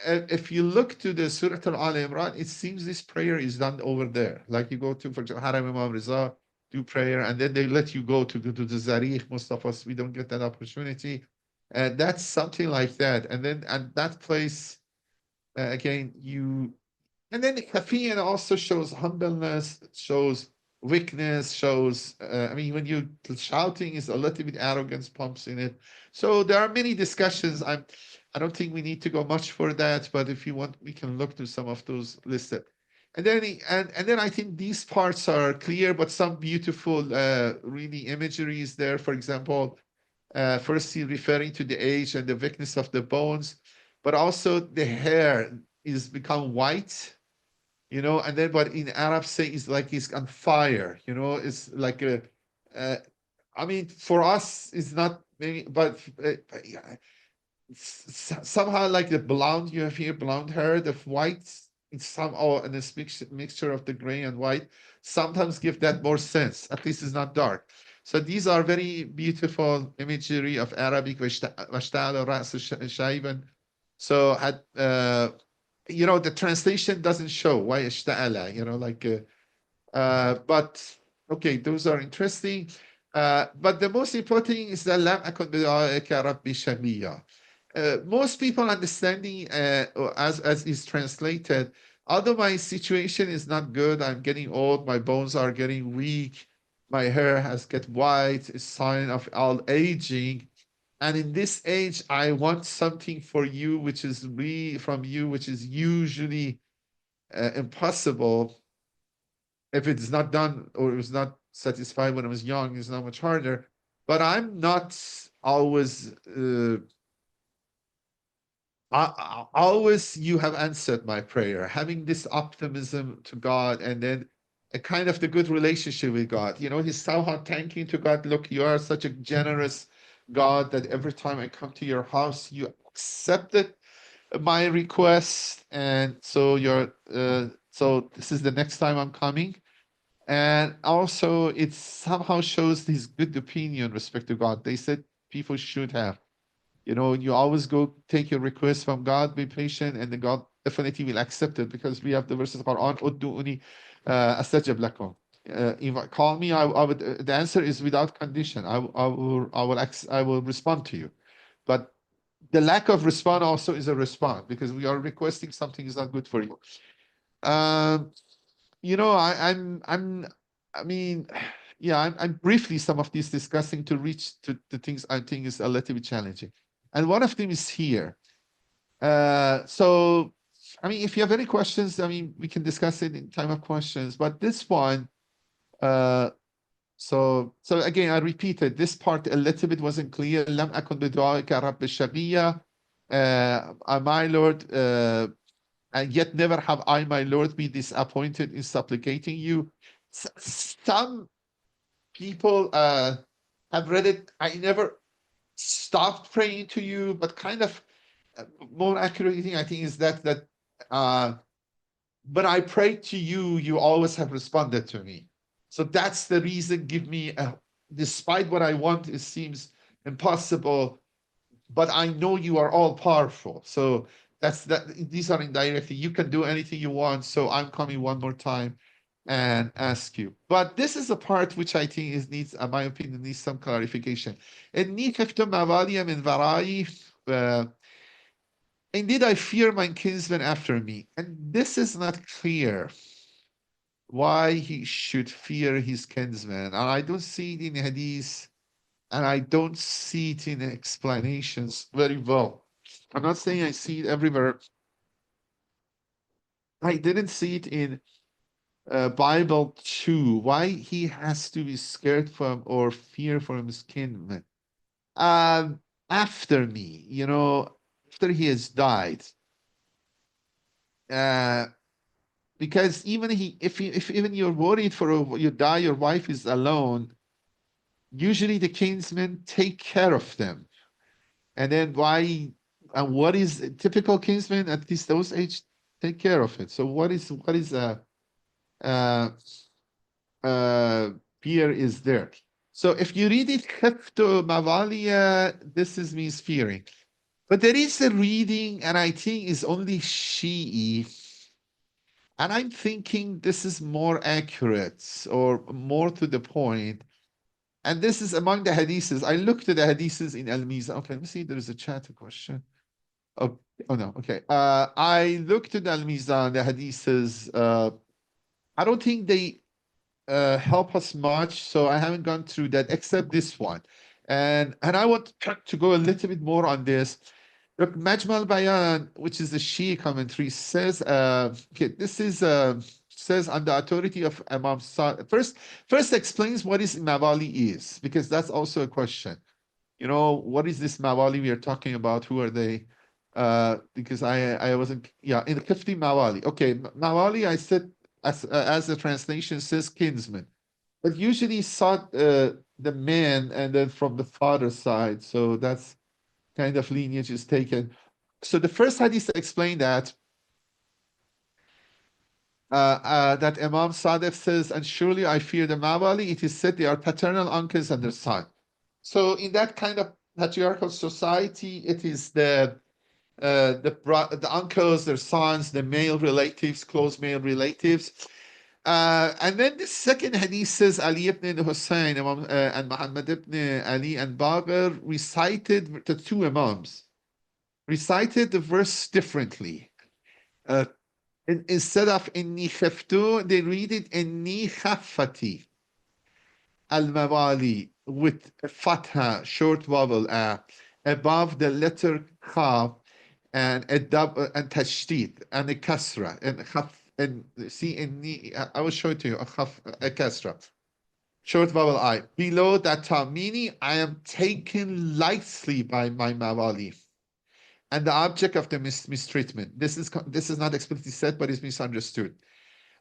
if you look to the Surah Al-Imran, it seems this prayer is done over there. Like you go to, for example, Haram Imam Riza, do prayer, and then they let you go to the Zarif. Most of us, we don't get that opportunity. And that's something like that. And then at that place, again, and then Khafiyan also shows humbleness, shows weakness, shows, I mean, when you shouting is a little bit arrogance pumps in it. So there are many discussions. I don't think we need to go much for that, but if you want, we can look to some of those listed. And then and then I think these parts are clear, but some beautiful really imagery is there. For example, first he referring to the age and the weakness of the bones, but also the hair is become white, you know, and then what in Arab say is like he's on fire, you know, it's like I mean, for us, it's not maybe, but somehow like the blonde you have here, blonde hair, the white, it's somehow and this mixture of the gray and white sometimes give that more sense. At least it's not dark. So these are very beautiful imagery of Arabic. واشتعل رأس شيبا. So you know, the translation doesn't show why اشتعل, you know, like but okay, those are interesting. But the most important thing is that لم أكن بدعائك ربي شقيا. Most people understanding as is translated, although my situation is not good, I'm getting old, my bones are getting weak, my hair has get white, a sign of old aging. And in this age, I want something for you, which is from you, which is usually impossible. If it's not done or it was not satisfied when I was young, it's not much harder. But I'm not always always you have answered my prayer, having this optimism to God, and then a kind of the good relationship with God. You know, he's somehow thanking to God, look, you are such a generous God that every time I come to your house, you accepted my request. And so so this is the next time I'm coming. And also it somehow shows his good opinion respect to God. They said people should have. You know, you always go take your request from God, be patient, and then God definitely will accept it because we have the verses Quran, Uddu'uni astajib lakum. If call me, I would. The answer is without condition. I will respond to you. But the lack of response also is a response because we are requesting something is not good for you. Um, you know, I mean, yeah, I'm briefly some of these discussing to reach to the things I think is a little bit challenging. And one of them is here. So, I mean, if you have any questions, I mean, we can discuss it in time of questions. But this one, so again, I repeated this part a little bit wasn't clear. لم أكن بدعائك رب الشقية. My Lord, and yet never have I, my Lord, been disappointed in supplicating you. Some people have read it. I never stopped praying to you, but kind of more accurate thing I think is that but I prayed to you, you always have responded to me. So that's the reason. Give me despite what I want, it seems impossible, but I know you are all powerful. So that's that. These are indirectly. You can do anything you want. So I'm coming one more time and ask you. But this is a part which I think is needs, in my opinion, needs some clarification. إني خفت موالي من ورائي. Indeed, I fear my kinsman after me. And this is not clear why he should fear his kinsman. And I don't see it in Hadith, and I don't see it in explanations very well. I'm not saying I see it everywhere. I didn't see it in Bible too. Why he has to be scared from or fear from his kinsman. After me, you know, after he has died. Because even if even you're worried for you die, your wife is alone. Usually the kinsmen take care of them, and then why? And what is typical kinsmen at least those age take care of it. So what is uh fear is there. So if you read it khiftu mawaliya, this is means fearing. But there is a reading, and I think is only Shi'i. And I'm thinking this is more accurate or more to the point. And this is among the hadiths. I looked at the hadiths in Al-Mizan. Okay, let me see. There is a chat question. Oh, oh no. Okay. I looked at Al-Mizan, the hadiths. I don't think they help us much, so I haven't gone through that except this one. And I want to go a little bit more on this. Look, Majmal Bayan, which is the Shia commentary, says, okay, this is says on the authority of Imam first explains what is Mawali is, because that's also a question. You know, what is this Mawali we are talking about? Who are they? Because I wasn't, yeah, in the Kifti Mawali. Okay, Mawali, I said, as the translation says, kinsman. But usually sought the man and then from the father side. So that's kind of lineage is taken. So the first hadith explained that that Imam Sadiq says, and surely I fear the Mawali. It is said they are paternal uncles and their son. So in that kind of patriarchal society, it is the uncles, their sons, the male relatives, close male relatives. And then the second hadith says Ali ibn Hussein and Muhammad ibn Ali and Bagher recited, the two Imams, recited the verse differently. Instead of inni khiftu, they read it inni khaffati al-mawali with a fatha, short vowel above the letter kha and a double and tashdid and a kasra and khaf and see inni. I will show it to you a kasra, short vowel I below that ta, meaning I am taken lightly by my mawali and the object of the mistreatment. This is not explicitly said, but it's misunderstood.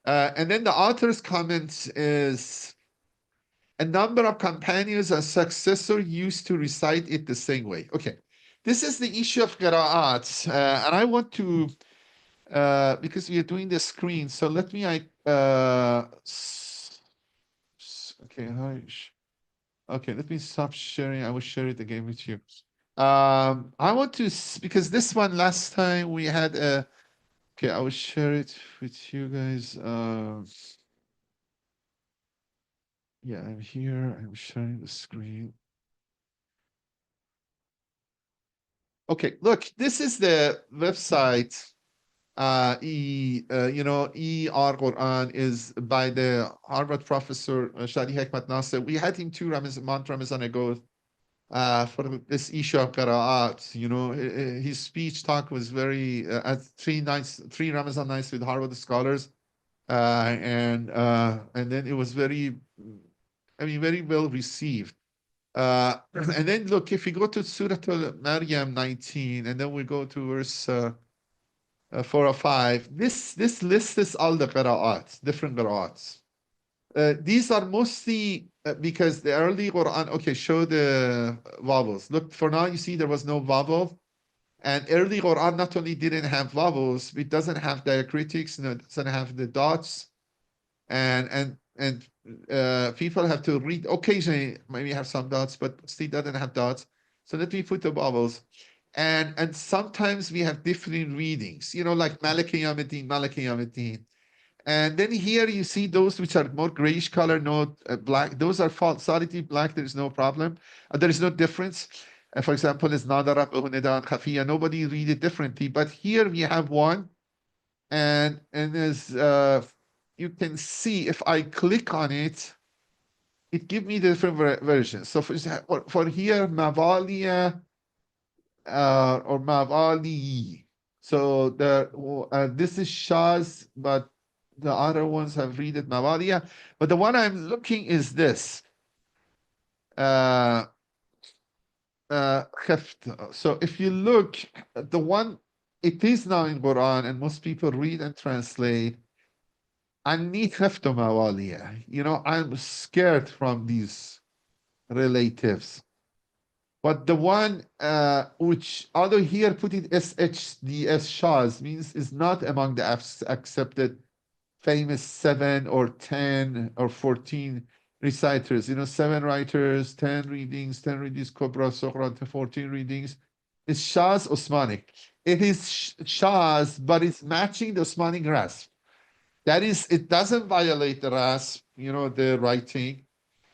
And then the author's comment is a number of companions and successors used to recite it the same way. Okay, this is the issue of qira'at, and I want to because we are doing the screen, so let me okay, let me stop sharing. I will share it again with you. I want to, because this one last time we had a, okay, I will share it with you guys. Yeah, I'm here. I'm sharing the screen. Okay, look, this is the website. Qur'an is by the Harvard professor Shadi Hekmat Nasser. We had him two Ramazan ago for this issue of qira'at. His speech talk was very at 3 Ramazan nights with Harvard scholars, and then it was very, very well received. And then look, if we go to Surah Maryam 19, and then we go to verse 4 or 5, this lists all the qira'at, different qira'ats. These are mostly because the early Quran, okay, show the vowels. Look, for now, you see there was no vowel. And early Quran not only didn't have vowels, it doesn't have diacritics, it doesn't have the dots. And people have to read, occasionally maybe have some dots, but still doesn't have dots. So let me put the vowels. And sometimes we have different readings, like Maliki Yawmiddin, Maliki Yawmiddin. And then here you see those which are more grayish color, not black. Those are solidly black. There is no problem. There is no difference. For example, it's Nadara, Nidan, Khafiya. Nobody read it differently. But here we have one. And as you can see, if I click on it, it gives me the different versions. So for here, Mavaliya or Mavali. So this is Shaz, but the other ones have read it Mawaliya, but the one I'm looking is this. Kheft. So if you look at the one, it is now in Quran, and most people read and translate. Anni khaftu mawaliya. I'm scared from these relatives. But the one which although here put it SHDS Shaz means is not among the accepted famous 7 or 10 or 14 reciters, 7 writers, 10 readings, 10 readings, Kubra, Sughra, 14 readings. It's Shaz Osmanic. It is Shaz, but it's matching the Osmanic rasp. That is, it doesn't violate the rasp, the writing,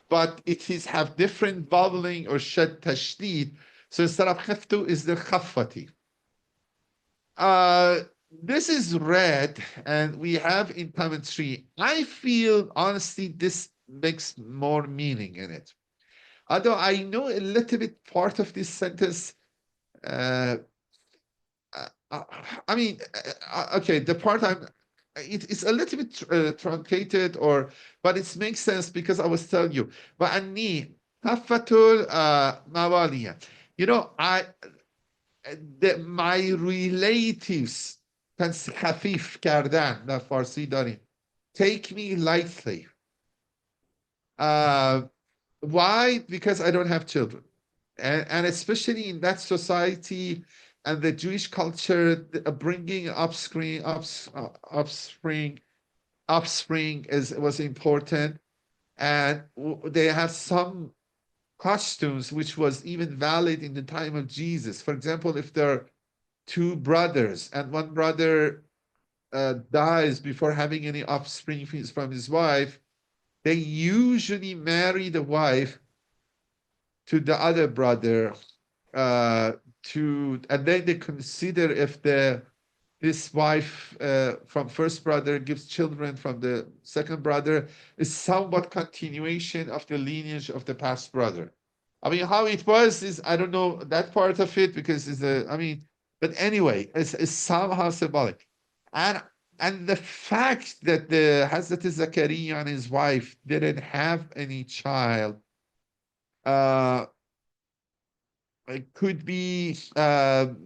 but it is have different voweling or shed tashdid. So instead of khaftu is the khaffati. This is red, and we have in commentary. I feel, honestly, this makes more meaning in it. Although I know a little bit part of this sentence. Okay, the part it's a little bit truncated, but it makes sense because I was telling you. وَأَنِّي حَفَّةُ الْمَوَالِيَ. My relatives خفیف کردن در فارسی داریم. Take me lightly. Why? Because I don't have children. and especially in that society and the Jewish culture, bringing offspring was important, and they have some customs which was even valid in the time of Jesus. For example, if there are two brothers and one brother dies before having any offspring from his wife, they usually marry the wife to the other brother, and then they consider if this wife from first brother gives children from the second brother is somewhat continuation of the lineage of the past brother. I mean, how it was is I don't know that part of it because but anyway, it's somehow symbolic. And and the fact that the Hazrat Zachariah and his wife didn't have any child uh, it could be it's an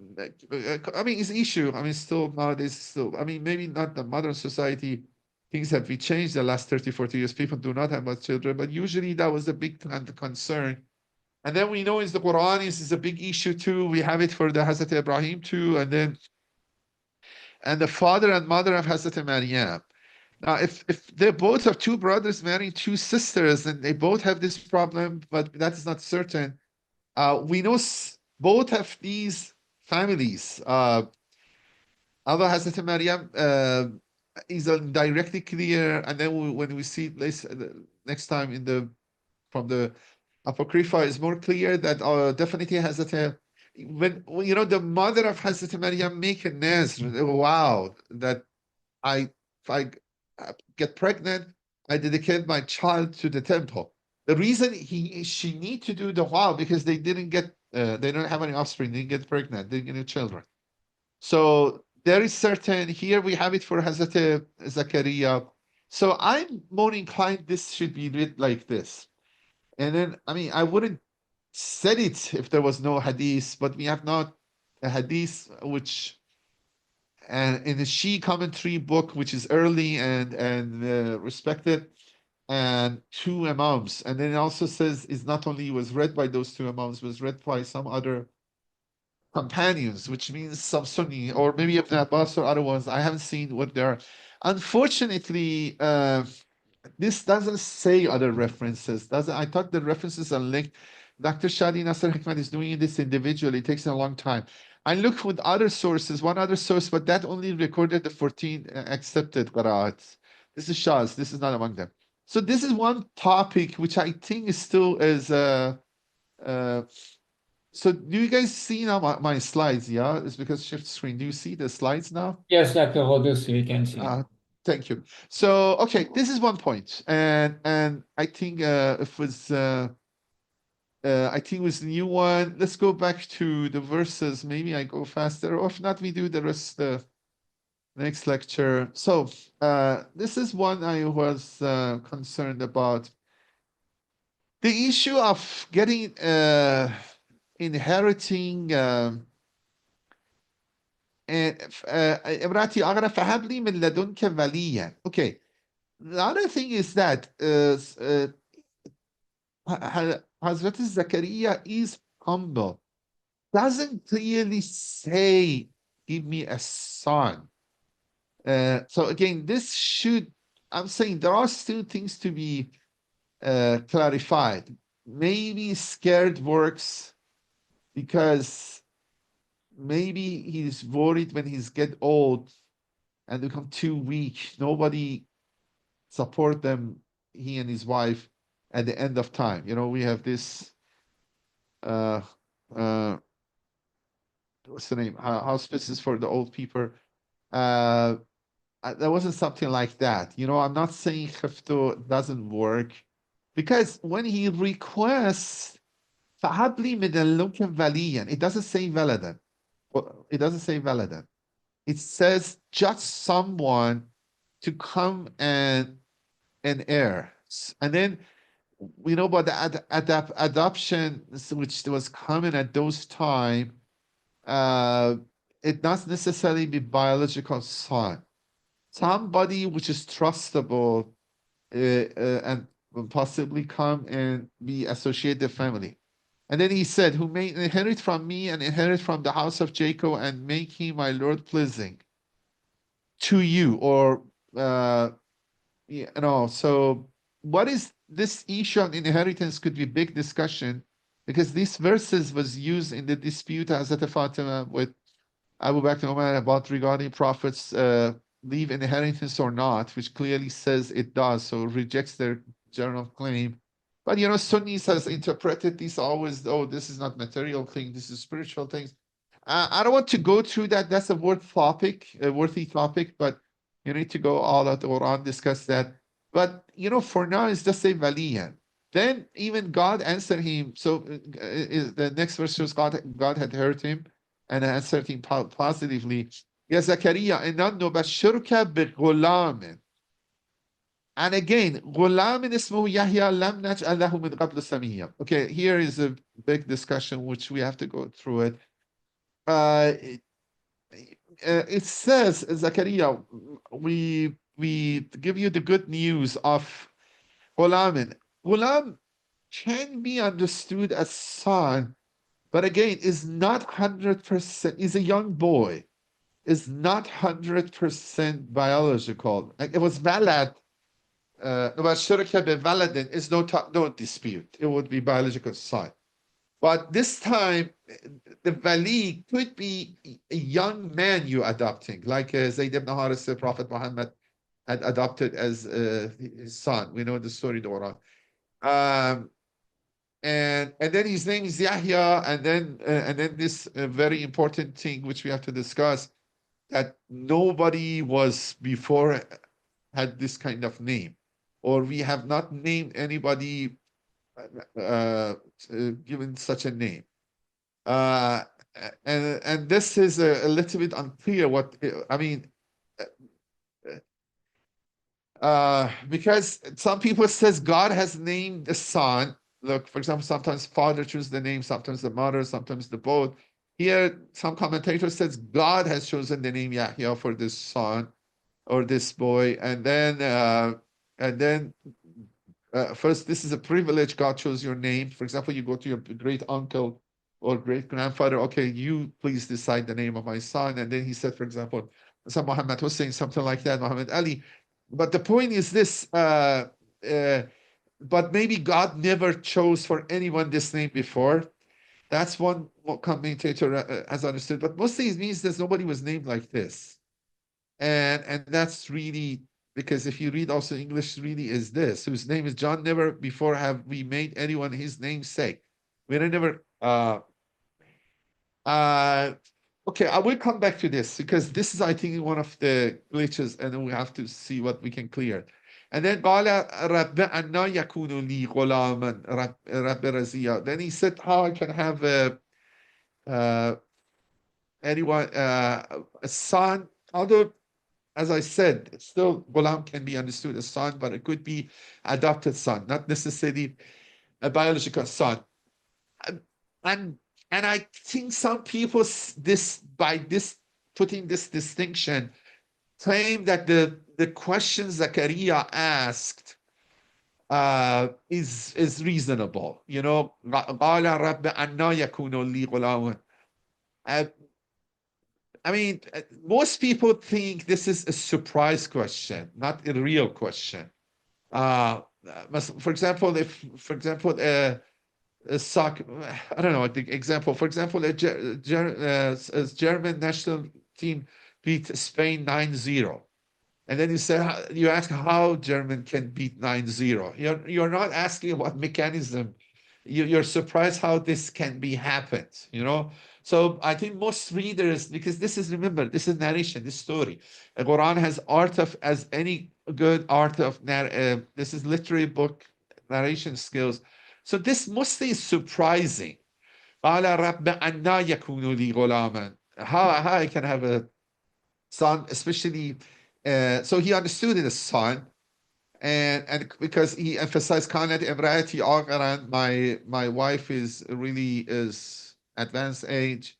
issue. Still nowadays, still, maybe not the modern society, things have been changed the last 30, 40 years. People do not have much children, but usually that was a big concern. And then we know is the Quran is a big issue too. We have it for the Hazrat Ibrahim too, and the father and mother of Hazrat Maryam. Now, if they both have two brothers marrying two sisters, and they both have this problem, but that is not certain. We know both of these families. Although Hazrat Maryam is directly clear, and then when we see next time from the Apocrypha is more clear that definitely Hazrat when the mother of Hazrat Maryam make a nazr, wow, that if I get pregnant, I dedicate my child to the temple. The reason she need to do the vow because they don't have any offspring, they didn't get pregnant, they didn't get any children. So there is certain here we have it for Hazrat Zachariah. So I'm more inclined this should be read like this. And then I wouldn't said it if there was no hadith, but we have not a hadith which and in the Shi commentary book, which is early and respected, and two imams. And then it also says it's not only was read by those two imams, was read by some other companions, which means some Sunni or maybe Ibn Abbas or other ones. I haven't seen what they're. Unfortunately, this doesn't say other references. Doesn't I thought the references are linked. Dr. Shadi Nasser Hikmat is doing this individually. It takes a long time. I looked with other sources, one other source, but that only recorded the 14 accepted qira'ats. This is Shaz. This is not among them. So this is one topic which I think is still is uh so do you guys see now my slides? Yeah, it's because shift screen. Do you see the slides now? Yes, Dr. Ghoddoussi, we can see. Thank you. So okay, this is one point, and I think it was I think it was the new one. Let's go back to the verses. Maybe I go faster, or if not, we do the rest the next lecture. So this is one I was concerned about. The issue of getting inheriting امرأتي أغرى فهب لي من لدنك وليا. Okay. The other thing is that Hazrat Zachariah is humble. Doesn't clearly say, give me a son. So again, I'm saying there are still things to be clarified. Maybe scared works because maybe he's worried when he's get old and become too weak. Nobody support them, he and his wife, at the end of time. We have this uh what's the name? Hospices for the old people. There wasn't something like that. I'm not saying khifto doesn't work because when he requests فَهَبْلِي مِنَ اللُّكَ وَلِيًّا, it doesn't say Valadan. It doesn't say Valadan. It says just someone to come and heir. And then we know about the adoption, which was common at those time. It not necessarily be biological son. Somebody which is trustable and possibly come and be associated family. And then he said, who may inherit from me and inherit from the house of Jacob and make him my Lord pleasing to you, or so what is this issue of inheritance could be big discussion, because these verses was used in the dispute Hazrat Fatima with Abu Bakr Umar about regarding prophets leave inheritance or not, which clearly says it does, so it rejects their general claim. But Sunnis has interpreted this always, oh, this is not material thing, this is spiritual things. I don't want to go through that. That's a worthy topic, but you need to go all out or on discuss that. But for now, it's just say waliyan. Then even God answered him. So the next verse shows God had heard him and answered him positively. Ya Zachariah, inna nubashshiruka bighulamin. And again, غلام اسمه يحيى لم نجعل له من قبل سميا. Okay, here is a big discussion which we have to go through it. It says, Zachariah, we give you the good news of غلام. غلام can be understood as son, but again, is not 100%, is a young boy, is not 100% biological. Like it was valid. Is no dispute. It would be biological son. But this time, the wali could be a young man you're adopting, like Zayd ibn Haris, the Prophet Muhammad had adopted as his son. We know the story, Dora. And then his name is Yahya, and then this very important thing which we have to discuss, that nobody was before had this kind of name, or we have not named anybody given such a name. And this is a little bit unclear what I mean, because some people says God has named the son. Look, for example, sometimes father chooses the name, sometimes the mother, sometimes the both. Here, some commentator says God has chosen the name Yahya for this son or this boy, and then first, this is a privilege. God chose your name. For example, you go to your great uncle or great grandfather. Okay, you please decide the name of my son. And then he said, for example, some Muhammad Hussein, something like that, Muhammad Ali. But the point is this. But maybe God never chose for anyone this name before. That's one commentator has understood. But mostly it means that nobody was named like this. And that's really, because if you read also English, really is this, whose name is John, never before have we made anyone his namesake. We never okay, I will come back to this, because this is, I think, one of the glitches, and then we have to see what we can clear. And then قال رب أنا يكون لي غلاما رب رزيا. Then he said, how I can have anyone a son, although, as I said, still Ghulam can be understood as son, but it could be adopted son, not necessarily a biological son. And I think some people by putting this distinction claim that the question Zachariah asked is reasonable. قال رب أنا يكون لي غلام. I mean, most people think this is a surprise question, not a real question. For example, I don't know the example. For example, a German national team beat Spain 9-0. And then you ask how German can beat 9-0. You're not asking about mechanism. You're surprised how this can be happened, So I think most readers, because remember, this is narration, this story. The Quran has as any good art of this is literary book narration skills. So this mostly is surprising. How I can have a son, especially, so he understood it as son, and because he emphasized kanat imraati agharan, my wife is advanced age,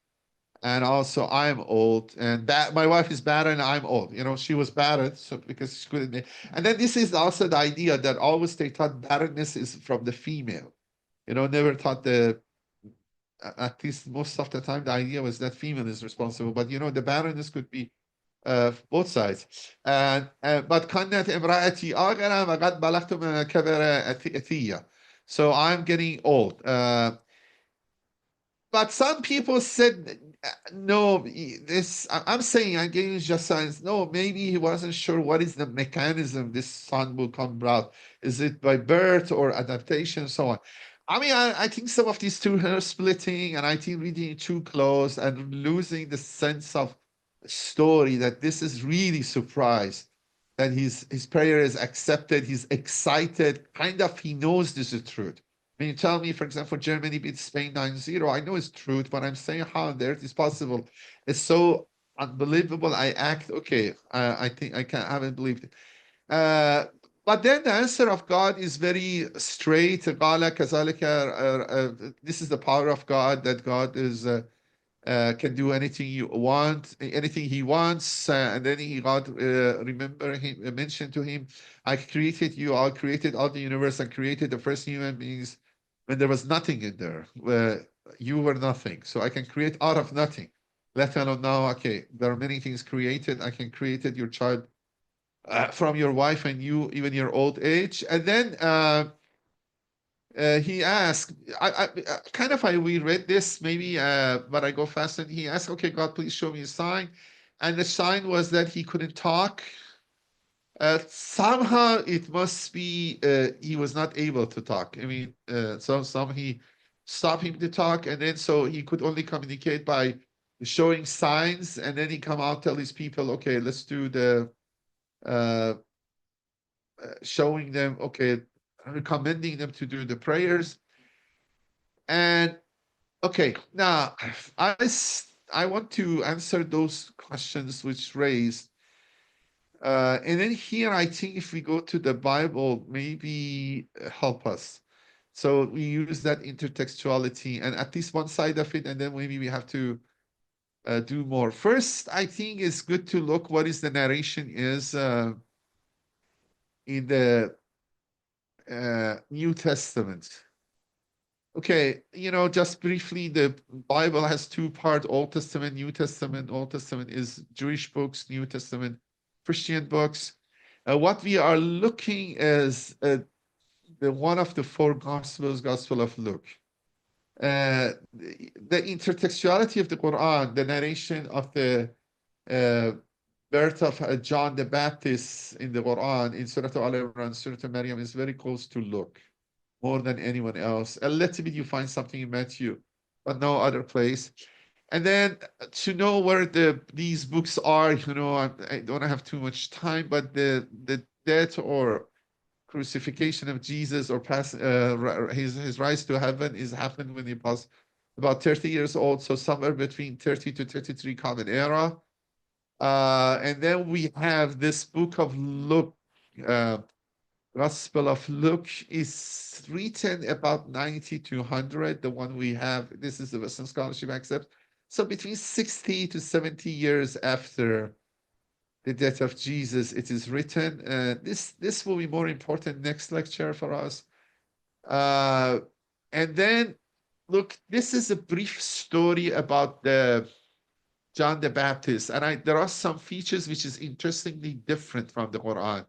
and also I'm old, and my wife is barren and I'm old. She was barren, so because she couldn't. And then this is also the idea that always they thought barrenness is from the female. Never thought the at least most of the time, the idea was that female is responsible. But you know, the barrenness could be both sides. But كانت امرأتي آخرة وقد بلغت من الكبر عتية. So I'm getting old. But some people said, no, I'm saying, I'm giving just science. No, maybe he wasn't sure what is the mechanism this son will come about. Is it by birth or adaptation, so on. I mean, I think some of these two are splitting, and I think reading it too close and losing the sense of story that this is really surprised that his prayer is accepted. He's excited, kind of he knows this is truth. When you tell me, for example, Germany beat Spain 9-0, I know it's truth, but I'm saying how on earth is possible. It's so unbelievable. I act, okay, I think haven't believed it. But then the answer of God is very straight. This is the power of God, that God is can do anything you want, anything he wants. And then God mentioned to him, I created you, I created all the universe, and created the first human beings when there was nothing in there, where you were nothing. So I can create out of nothing. Let alone now, okay, there are many things created. I can create your child from your wife and you, even your old age. And then he asked, we read this maybe, but I go fast. And he asked, okay, God, please show me a sign. And the sign was that he couldn't talk. Somehow it must be he was not able to talk. I mean, some he stopped him to talk, and then so he could only communicate by showing signs, and then he come out, tell his people, okay, let's do the showing them, okay, recommending them to do the prayers. And okay, now I want to answer those questions which raised. And then here, I think if we go to the Bible, maybe help us. So we use that intertextuality and at least one side of it, and then maybe we have to do more. First, I think it's good to look what is the narration is in the New Testament. Okay, you know, just briefly, the Bible has two parts, Old Testament, New Testament. Old Testament is Jewish books, New Testament, Christian books. What we are looking is the one of the four Gospels, Gospel of Luke. The intertextuality of the Quran, the narration of the birth of John the Baptist in the Quran, in Surah Al-Rahman, Surah Maryam, is very close to Luke, more than anyone else. A little bit you find something in Matthew, but no other place. And then to know where these books are, you know, I don't have too much time, but the death or crucifixion of Jesus or his rise to heaven is happened when he was about 30 years old, so somewhere between 30 to 33 Common Era. And then we have this book of Luke, Gospel of Luke is written about 90 to 100, the one we have. This is the Western scholarship accept. So between 60 to 70 years after the death of Jesus, it is written. This will be more important next lecture for us. And then, look, this is a brief story about John the Baptist. And there are some features which is interestingly different from the Quran,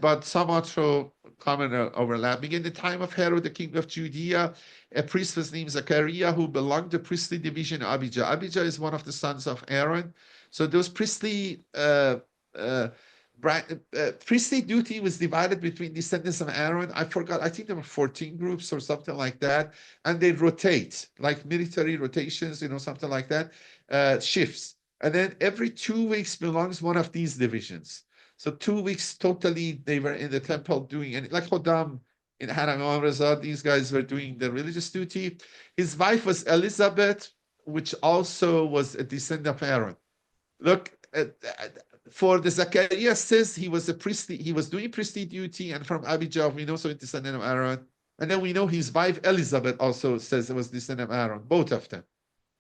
but somewhat so common overlapping. In the time of Herod, the king of Judea, a priest was named Zachariah who belonged to the priestly division of Abijah. Abijah is one of the sons of Aaron. So those priestly priestly duty was divided between descendants of Aaron. I forgot, I think there were 14 groups or something like that. And they rotate, like military rotations, you know, something like that, shifts. And then every 2 weeks belongs one of these divisions. So 2 weeks totally, they were in the temple doing it. Like Khuddam in Haram, these guys were doing the religious duty. His wife was Elizabeth, which also was a descendant of Aaron. Look, for the Zachariah says he was he was doing priestly duty, and from Abijah, we know so a descendant of Aaron. And then we know his wife Elizabeth also says it was descendant of Aaron, both of them.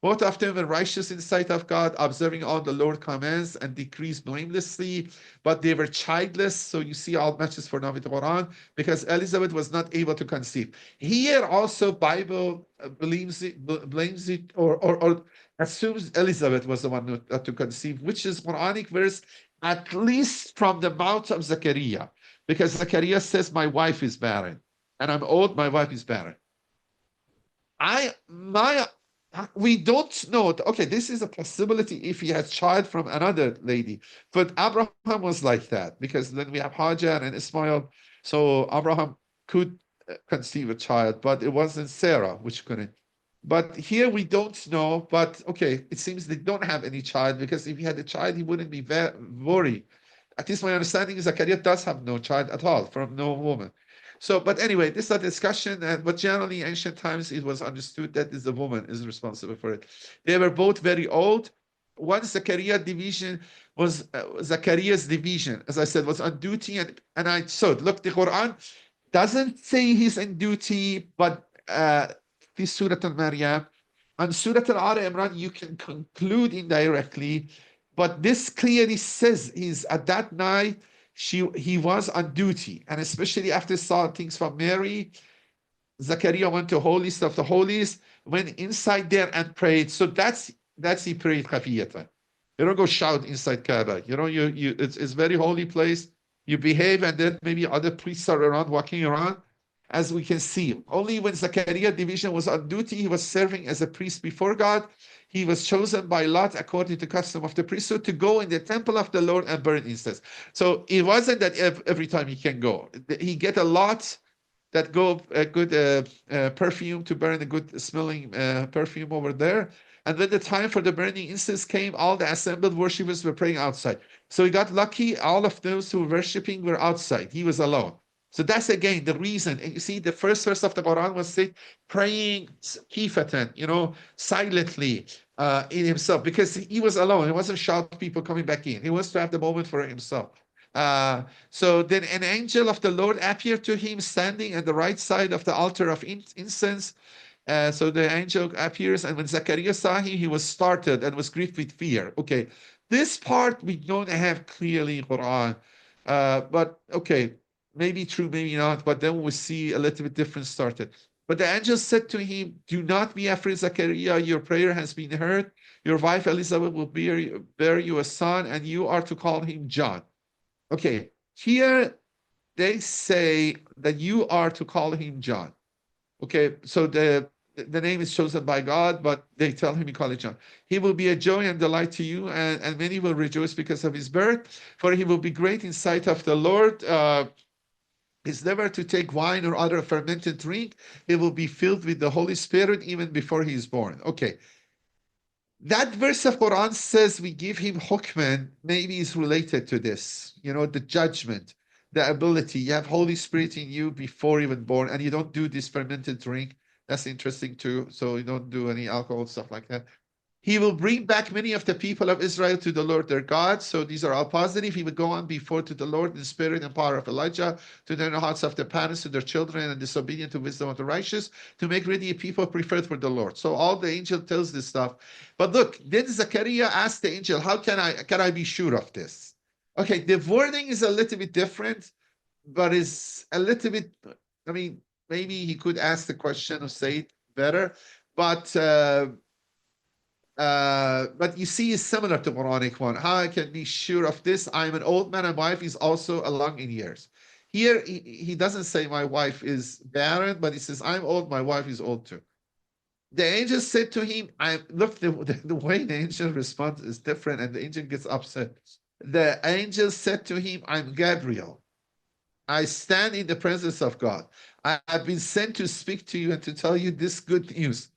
Both of them were righteous in the sight of God, observing all the Lord's commands and decrees blamelessly, but they were childless. So you see all matches for now with the Quran, because Elizabeth was not able to conceive. Here also Bible blames it or assumes Elizabeth was the one to conceive, which is Quranic verse, at least from the mouth of Zachariah, because Zachariah says, my wife is barren, and I'm old, my wife is barren. We don't know. Okay, this is a possibility if he has child from another lady. But Abraham was like that, because then we have Hajar and Ismail. So Abraham could conceive a child, but it wasn't Sarah which couldn't. But here we don't know. But okay, it seems they don't have any child, because if he had a child, he wouldn't be worried. At least my understanding is Zachariah does have no child at all from no woman. So, but anyway, this is a discussion, but generally ancient times it was understood that is the woman is responsible for it. They were both very old. One Zachariah division was Zachariah's division, as I said, was on duty, and I said, look, the Quran doesn't say he's in duty, but this Surah Al-Maryam, on Surah Al-Ali Imran, you can conclude indirectly, but this clearly says he's at that night, he was on duty, and especially after saw things from Mary, Zachariah went to holiest of the holies, went inside there and prayed. So that's he prayed khafiyatan. You don't go shout inside Kaaba. You know, it's very holy place. You behave, and then maybe other priests are around, walking around. As we can see, only when Zachariah division was on duty, he was serving as a priest before God. He was chosen by lot, according to custom of the priesthood, to go in the temple of the Lord and burn incense. So it wasn't that every time he can go. He get a lot that go a good perfume to burn, a good smelling perfume over there. And when the time for the burning incense came, all the assembled worshippers were praying outside. So he got lucky. All of those who were worshiping were outside. He was alone. So that's again the reason. And you see, the first verse of the Quran was said praying kifatan, silently in himself, because he was alone. He wasn't shout people coming back in. He wants to have the moment for himself. So then an angel of the Lord appeared to him standing at the right side of the altar of incense. So the angel appears, and when Zachariah saw him, he was startled and was gripped with fear. Okay, this part we don't have clearly in Quran, but okay, maybe true, maybe not, but then we see a little bit different started. But the angel said to him, do not be afraid, Zachariah, your prayer has been heard. Your wife Elizabeth will bear you a son, and you are to call him John. Okay, here they say that you are to call him John. Okay, so the name is chosen by God, but they tell him you call it John. He will be a joy and delight to you, and many will rejoice because of his birth, for he will be great in sight of the Lord. Is never to take wine or other fermented drink. He will be filled with the Holy Spirit even before he is born. Okay. That verse of Quran says we give him hukman, maybe is related to this, the judgment, the ability. You have Holy Spirit in you before even born, and you don't do this fermented drink. That's interesting too. So you don't do any alcohol, stuff like that. He will bring back many of the people of Israel to the Lord their God. So these are all positive. He will go on before to the Lord in the spirit and power of Elijah, to turn the hearts of the parents to their children and disobedient to wisdom of the righteous, to make ready a people preferred for the Lord. So all the angel tells this stuff. But look, then Zechariah asked the angel, how can I be sure of this? Okay, the wording is a little bit different, but it's a little bit, maybe he could ask the question or say it better, but you see, it's similar to Quranic one. How I can be sure of this? I'm an old man, and my wife is also along in years. Here, he doesn't say my wife is barren, but he says, I'm old, my wife is old too. The angel said to him, look, the way the angel responds is different, and the angel gets upset. The angel said to him, I'm Gabriel. I stand in the presence of God. I have been sent to speak to you and to tell you this good news.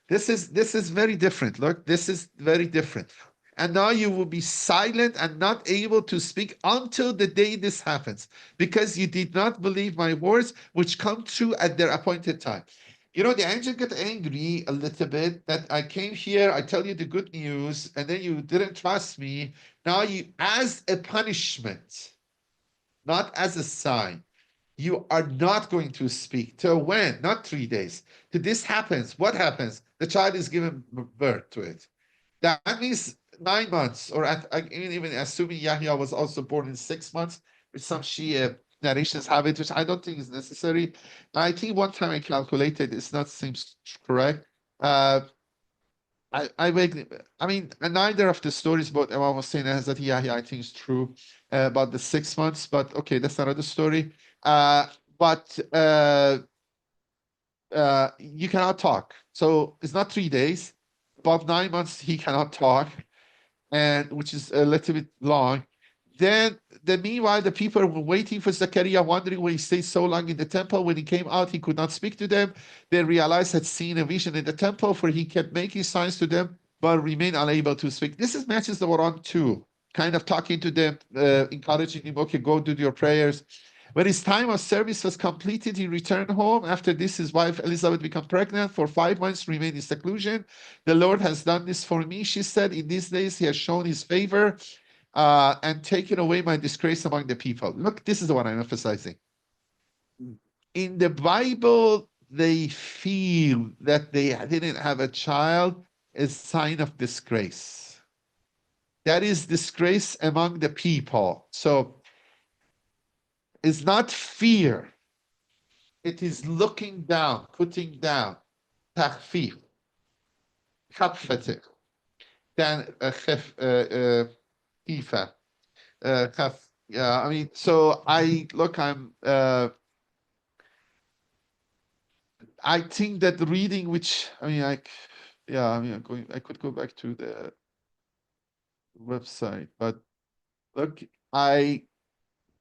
This is very different. Look, this is very different. And now you will be silent and not able to speak until the day this happens, because you did not believe my words, which come true at their appointed time. The angel got angry a little bit that I came here, I tell you the good news, and then you didn't trust me. Now, as a punishment, not as a sign, as a punishment, you will be silent. You will not speak until the day this happens. Okay, so the angel said to him, I look, the way the angel responds is different, and the angel gets upset. The angel said to him, I'm Gabriel. I stand in the presence of God. I have been sent to speak to you and to tell you this good news. You are not going to speak. Till when? Not 3 days. Till this happens. What happens? The child is given birth to it. That means 9 months, or even assuming Yahya was also born in 6 months, which some Shia narrations have it, which I don't think is necessary. I think one time I calculated, it's not seems correct. I mean, neither of the stories about Imam Hussein and Hazrat Yahya, I think, is true about the 6 months, but okay, that's another story. But you cannot talk. So it's not 3 days. Above 9 months, he cannot talk, and which is a little bit long. Then, meanwhile, the people were waiting for Zachariah, wondering why he stayed so long in the temple. When he came out, he could not speak to them. They realized had seen a vision in the temple, for he kept making signs to them, but remained unable to speak. This is matches the Quran too, kind of talking to them, encouraging them, okay, go do your prayers. When his time of service was completed, he returned home. After this, his wife Elizabeth became pregnant. For 5 months, remained in seclusion. The Lord has done this for me, she said. In these days, he has shown his favor and taken away my disgrace among the people. Look, this is what I'm emphasizing. In the Bible, they feel that they didn't have a child is sign of disgrace. That is disgrace among the people. So it's not fear. It is looking down, putting down. تخفيف. خفته. Then خفيفة. Yeah, I mean, so I think that the reading, which I mean, I could go back to the website, but look, I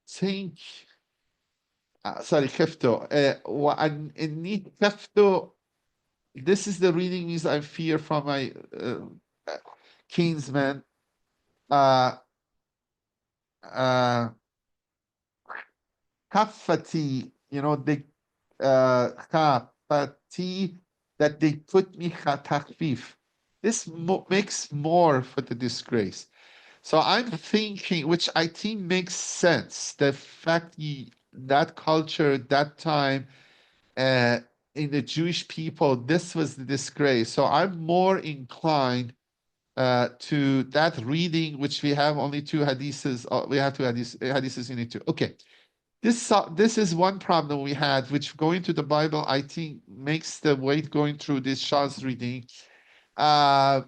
think, sorry, خفته. وإني خفته. This is the reading means I fear from my kinsman. Kafati, they kafati, that they put me takfif. This makes more for the disgrace. So I'm thinking, which I think makes sense, the fact that culture, that time, in the Jewish people, this was the disgrace. So I'm more inclined to that reading, which we have only 2 hadiths. We have 2 hadiths in it too. Okay. This is one problem we had, which going to the Bible, I think, makes the weight going through this Shah's reading. Now,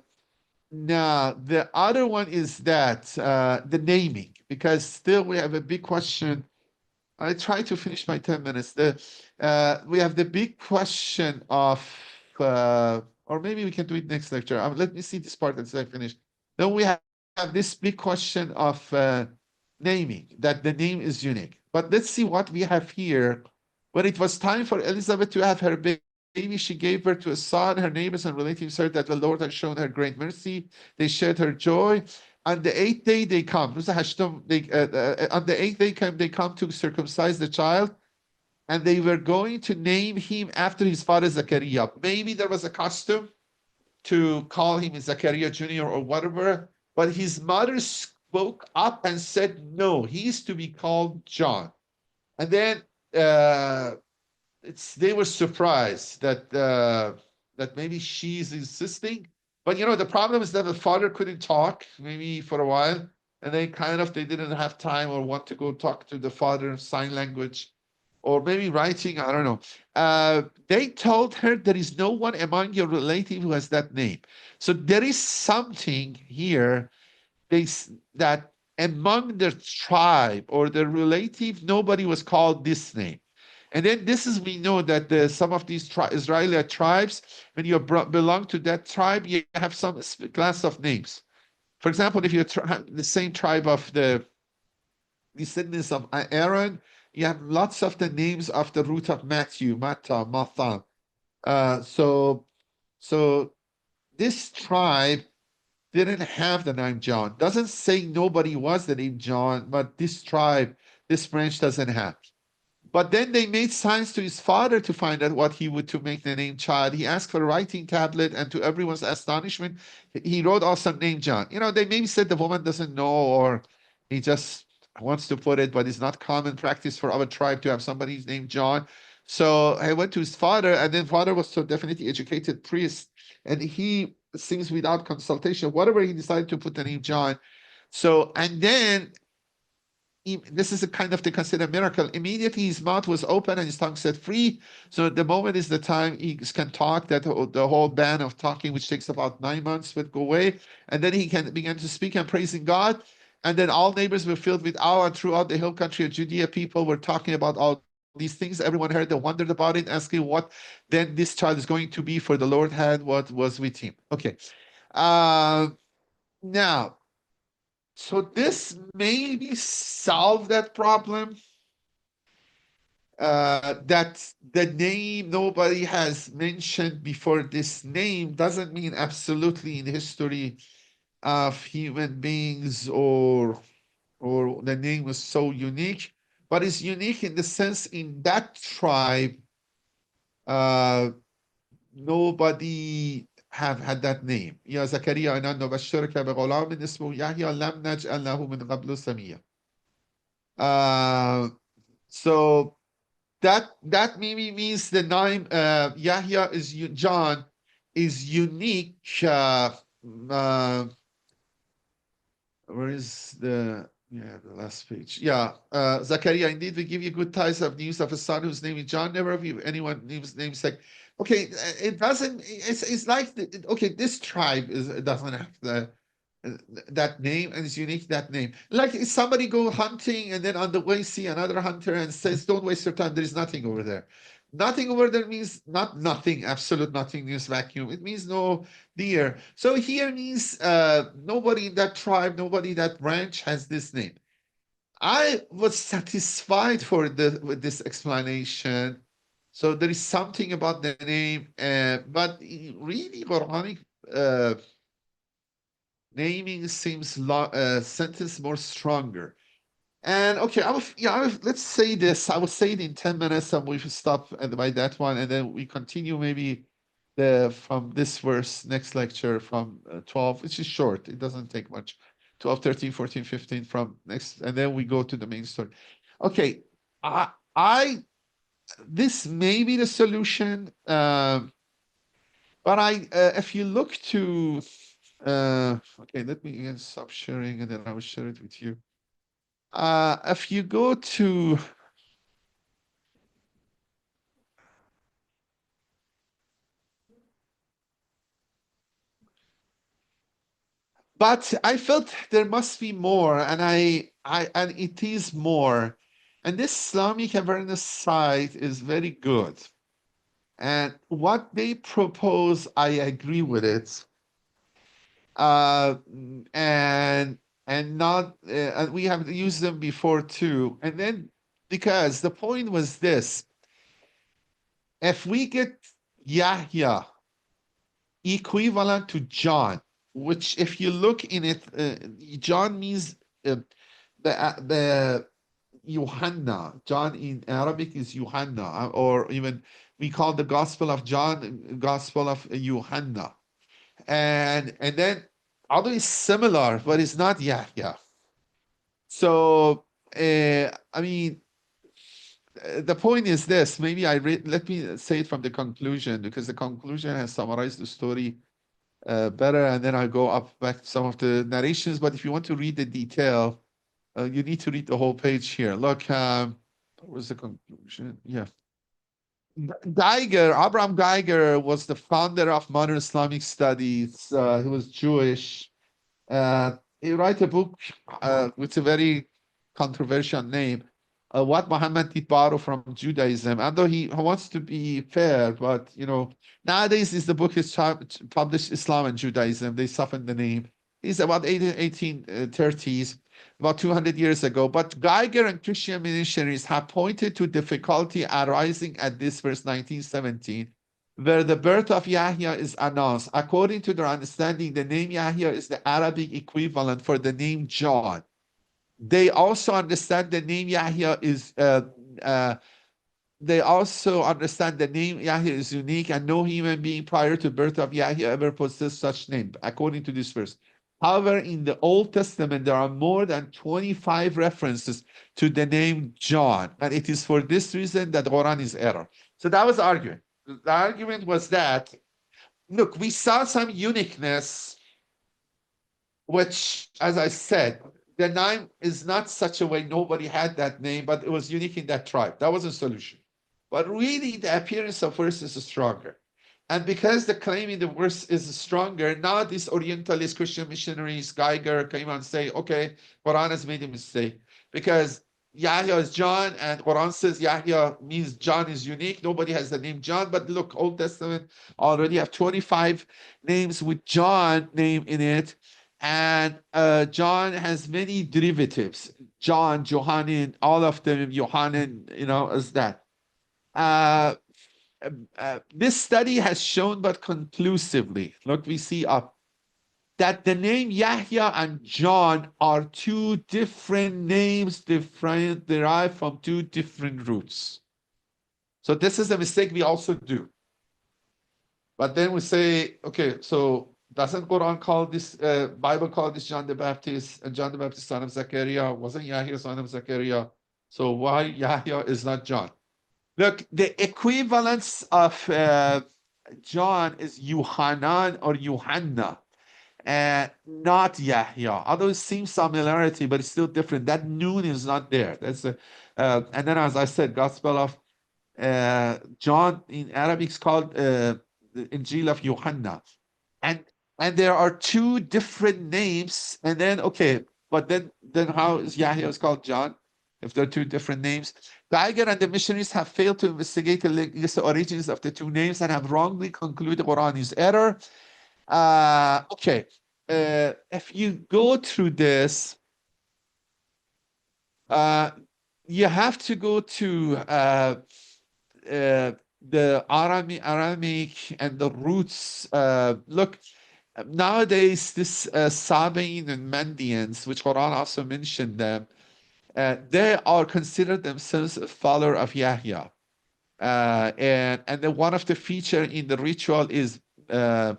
the other one is that the naming, because still we have a big question. I try to finish my 10 minutes. We have the big question of, or maybe we can do it next lecture. Let me see this part until I finish. Then we have this big question of naming, that the name is unique. But let's see what we have here. When it was time for Elizabeth to have her baby, she gave birth to a son. Her neighbors and relatives heard that the Lord had shown her great mercy. They shared her joy. On the 8th day they come. On the 8th day they come to circumcise the child, and they were going to name him after his father Zachariah. Maybe there was a custom to call him Zachariah Jr. or whatever, but his mother spoke up and said, no, he is to be called John. And then they were surprised that maybe she's insisting. But the problem is that the father couldn't talk maybe for a while, and they didn't have time or want to go talk to the father in sign language, or maybe writing, I don't know. They told her there is no one among your relative who has that name. So there is something here that among the tribe or the relative, nobody was called this name. And then we know that some of these Israeli tribes, when you belong to that tribe, you have some class of names. For example, if you're the same tribe of the descendants of Aaron, you have lots of the names of the root of Matthew, Matta, Mathan. So this tribe didn't have the name John. Doesn't say nobody was the name John, but this tribe, this branch doesn't have. But then they made signs to his father to find out what he would to make the name child. He asked for a writing tablet, and to everyone's astonishment, he wrote also name John. They maybe said the woman doesn't know, or he just wants to put it, but it's not common practice for our tribe to have somebody named John. So I went to his father, and then father was so definitely educated priest, and he seems without consultation, whatever he decided to put the name John. So, and then this is a kind of to consider miracle. Immediately his mouth was open and his tongue set free. So the moment is the time he can talk, that the whole ban of talking, which takes about 9 months, would go away. And then he can begin to speak and praising God. And then all neighbors were filled with awe, and throughout the hill country of Judea, people were talking about all these things. Everyone heard, they wondered about it, asking what then this child is going to be, for the Lord had what was with him. Okay. Now, so this maybe solve that problem. That the name nobody has mentioned before this name doesn't mean absolutely in history of human beings or the name was so unique, but it's unique in the sense in that tribe, nobody have had that name. يا زكريا إنا نبشرك بغلام اسمه يحيى لم نجعل له من قبل سميا. So that maybe means the name Yahya is John is unique. Where is the last page? Zachariah, indeed we give you good tidings of news of a son whose name is John. Never have you anyone name's namesake. Okay, it doesn't. It's like okay, this tribe doesn't have that name, and it's unique that name. Like if somebody go hunting and then on the way see another hunter and says, "Don't waste your time. There is nothing over there." Nothing over there means not nothing, absolute nothing means vacuum. It means no deer. So here means nobody in that tribe, nobody in that branch has this name. I was satisfied with this explanation. So there is something about the name, but really Quranic naming seems sentence more stronger. And okay, let's say this. I will say it in 10 minutes, and we will stop by that one, and then we continue maybe from this verse next lecture from 12, which is short. It doesn't take much. 12, 13, 14, 15 from next, and then we go to the main story. Okay, this may be the solution, but if you look to, okay, let me again stop sharing, and then I will share it with you. If you go to but I felt there must be more, and and it is more. And this Islamic awareness site is very good. And what they propose, I agree with it. And not and we have used them before too. And then because the point was this, if we get Yahya equivalent to John, which if you look in it, John means the Yuhanna. John in Arabic is Yuhanna, or even we call the Gospel of John Gospel of Yuhanna. And then although it's similar, but it's not Yahya. So I mean, the point is this. Maybe let me say it from the conclusion, because the conclusion has summarized the story better, and then I'll go up back to some of the narrations. But if you want to read the detail, you need to read the whole page here. Look, what was the conclusion? Yeah. Abraham Geiger was the founder of modern Islamic studies. He was Jewish. He wrote a book with a very controversial name, What Muhammad Did Borrow from Judaism. Although he wants to be fair, but nowadays the book is published Islam and Judaism. They softened the name. He's about 1830s, about 200 years ago. But Geiger and Christian missionaries have pointed to difficulty arising at this verse 1917, where the birth of Yahya is announced. According to their understanding, the name Yahya is the Arabic equivalent for the name John. They also understand the name Yahya is unique, and no human being prior to birth of Yahya ever possessed such name, according to this verse. However, in the Old Testament, there are more than 25 references to the name John, and it is for this reason that Quran is error. So that was the argument. The argument was that, look, we saw some uniqueness, which, as I said, the name is not such a way nobody had that name, but it was unique in that tribe. That was a solution. But really, the appearance of verse is stronger. And because the claim in the verse is stronger, now these Orientalist Christian missionaries, Geiger, came and say, okay, Quran has made a mistake. Because Yahya is John, and Quran says Yahya means John is unique. Nobody has the name John. But look, Old Testament already have 25 names with John name in it. And John has many derivatives. John, Johannan, all of them, Yuhanna, is that. This study has shown, but conclusively, look, we see up that the name Yahya and John are two different names, derived from two different roots. So this is a mistake we also do. But then we say, okay, so doesn't Quran call this, Bible call this John the Baptist, and John the Baptist, son of Zachariah? Wasn't Yahya son of Zachariah? So why Yahya is not John? Look, the equivalence of John is Yuhanna or Yuhanna, not Yahya. Although it seems similarity, but it's still different. That noon is not there. That's and then, as I said, Gospel of John in Arabic is called the Injil of Yuhanna, and there are two different names. And then, okay, but then how is Yahya is called John if there are two different names? Geiger and the missionaries have failed to investigate the origins of the two names and have wrongly concluded Quran is error. Okay, if you go through this, you have to go to the Aramaic and the roots. Look, nowadays this Sabaean and Mandeans, which Quran also mentioned them, they are considered themselves a follower of Yahya. And then one of the feature in the ritual is the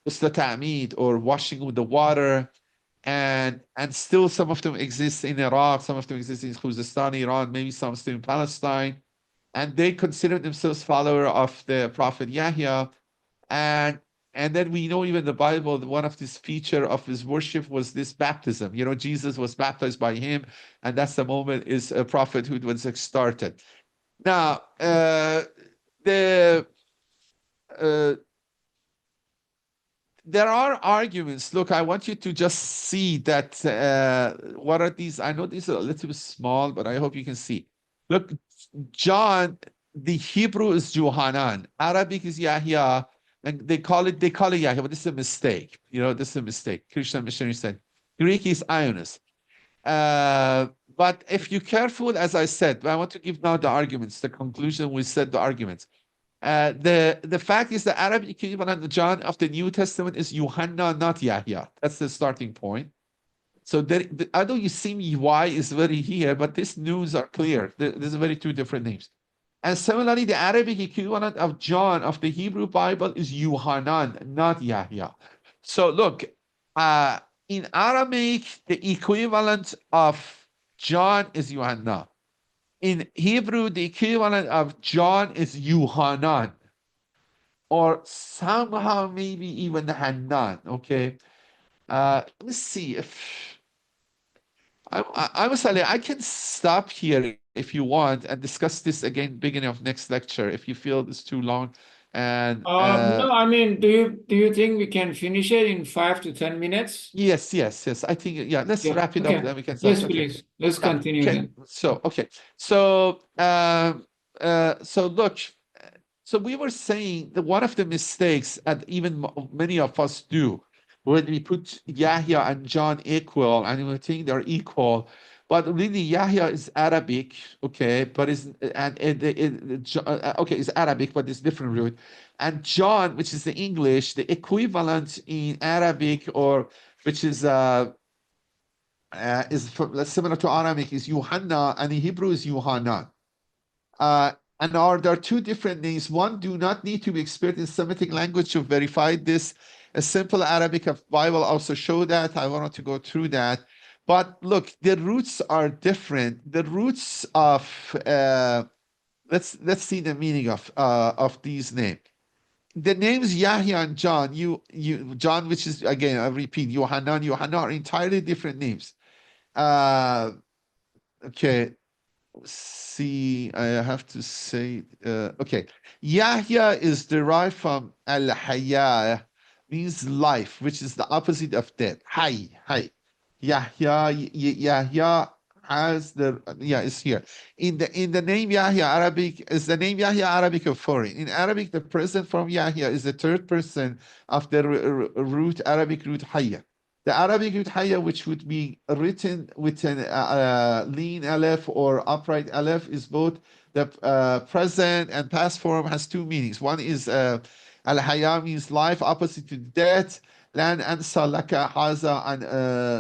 ta'meed, or washing with the water. And still some of them exist in Iraq, some of them exist in Khuzestan, Iran, maybe some still in Palestine. And they consider themselves follower of the Prophet Yahya. And then we know even the Bible, one of this feature of his worship was this baptism. Jesus was baptized by him, and that's the moment is a prophethood was started. Now, there are arguments. Look, I want you to just see that what are these? I know these are a little bit small, but I hope you can see. Look, John, the Hebrew is Johanan, Arabic is Yahya. And they call it Yahya, but this is a mistake. This is a mistake. Christian missionary said Greek is Ionis. But if you're careful, as I said, I want to give now the arguments, the conclusion. We said the arguments. The fact is the Arabic equivalent of John of the New Testament is Yuhanna, not Yahya. That's the starting point. So although you see why is very here, but these news are clear. There's very two different names. And similarly, the Arabic equivalent of John of the Hebrew Bible is Yuhannan, not Yahya. So look, in Aramaic, the equivalent of John is Yuhanna. In Hebrew, the equivalent of John is Yuhannan, or somehow maybe even Hannan. Okay, let's see if I can stop here if you want and discuss this again beginning of next lecture if you feel it's too long. And no, I mean, do you think we can finish it in 5 to 10 minutes? Yes. I think let's wrap it up, then we can start. Yes, please. Let's continue then. So look, so we were saying that one of the mistakes, and even many of us do, when we put Yahya and John equal, and we think they're equal, but really Yahya is Arabic, okay, but it's Arabic, but it's different root. And John, which is the English, the equivalent in Arabic, or which is similar to Aramaic, is Yuhanna, and in Hebrew is Yuhanna. There are two different names. One, do not need to be expert in Semitic language to verify this. A simple Arabic of Bible also show that. I wanted to go through that. But look, the roots are different. The roots of let's see the meaning of these names. The names Yahya and John, John, which is again, I repeat, Yuhanna, Yuhanna are entirely different names. Okay, see, I have to say, okay, Yahya is derived from al-haya, means life, which is the opposite of death. Hay, hay. Yahya has the, yeah, it's here. In the name Yahya Arabic, is the name Yahya Arabic or foreign? In Arabic, the present form Yahya is the third person of the root, Arabic root hayya. The Arabic root hayya, which would be written with an lean aleph or upright aleph, is both the present and past form, has two meanings. One is al-haya, means life, opposite to death. Lan ansa laka haza and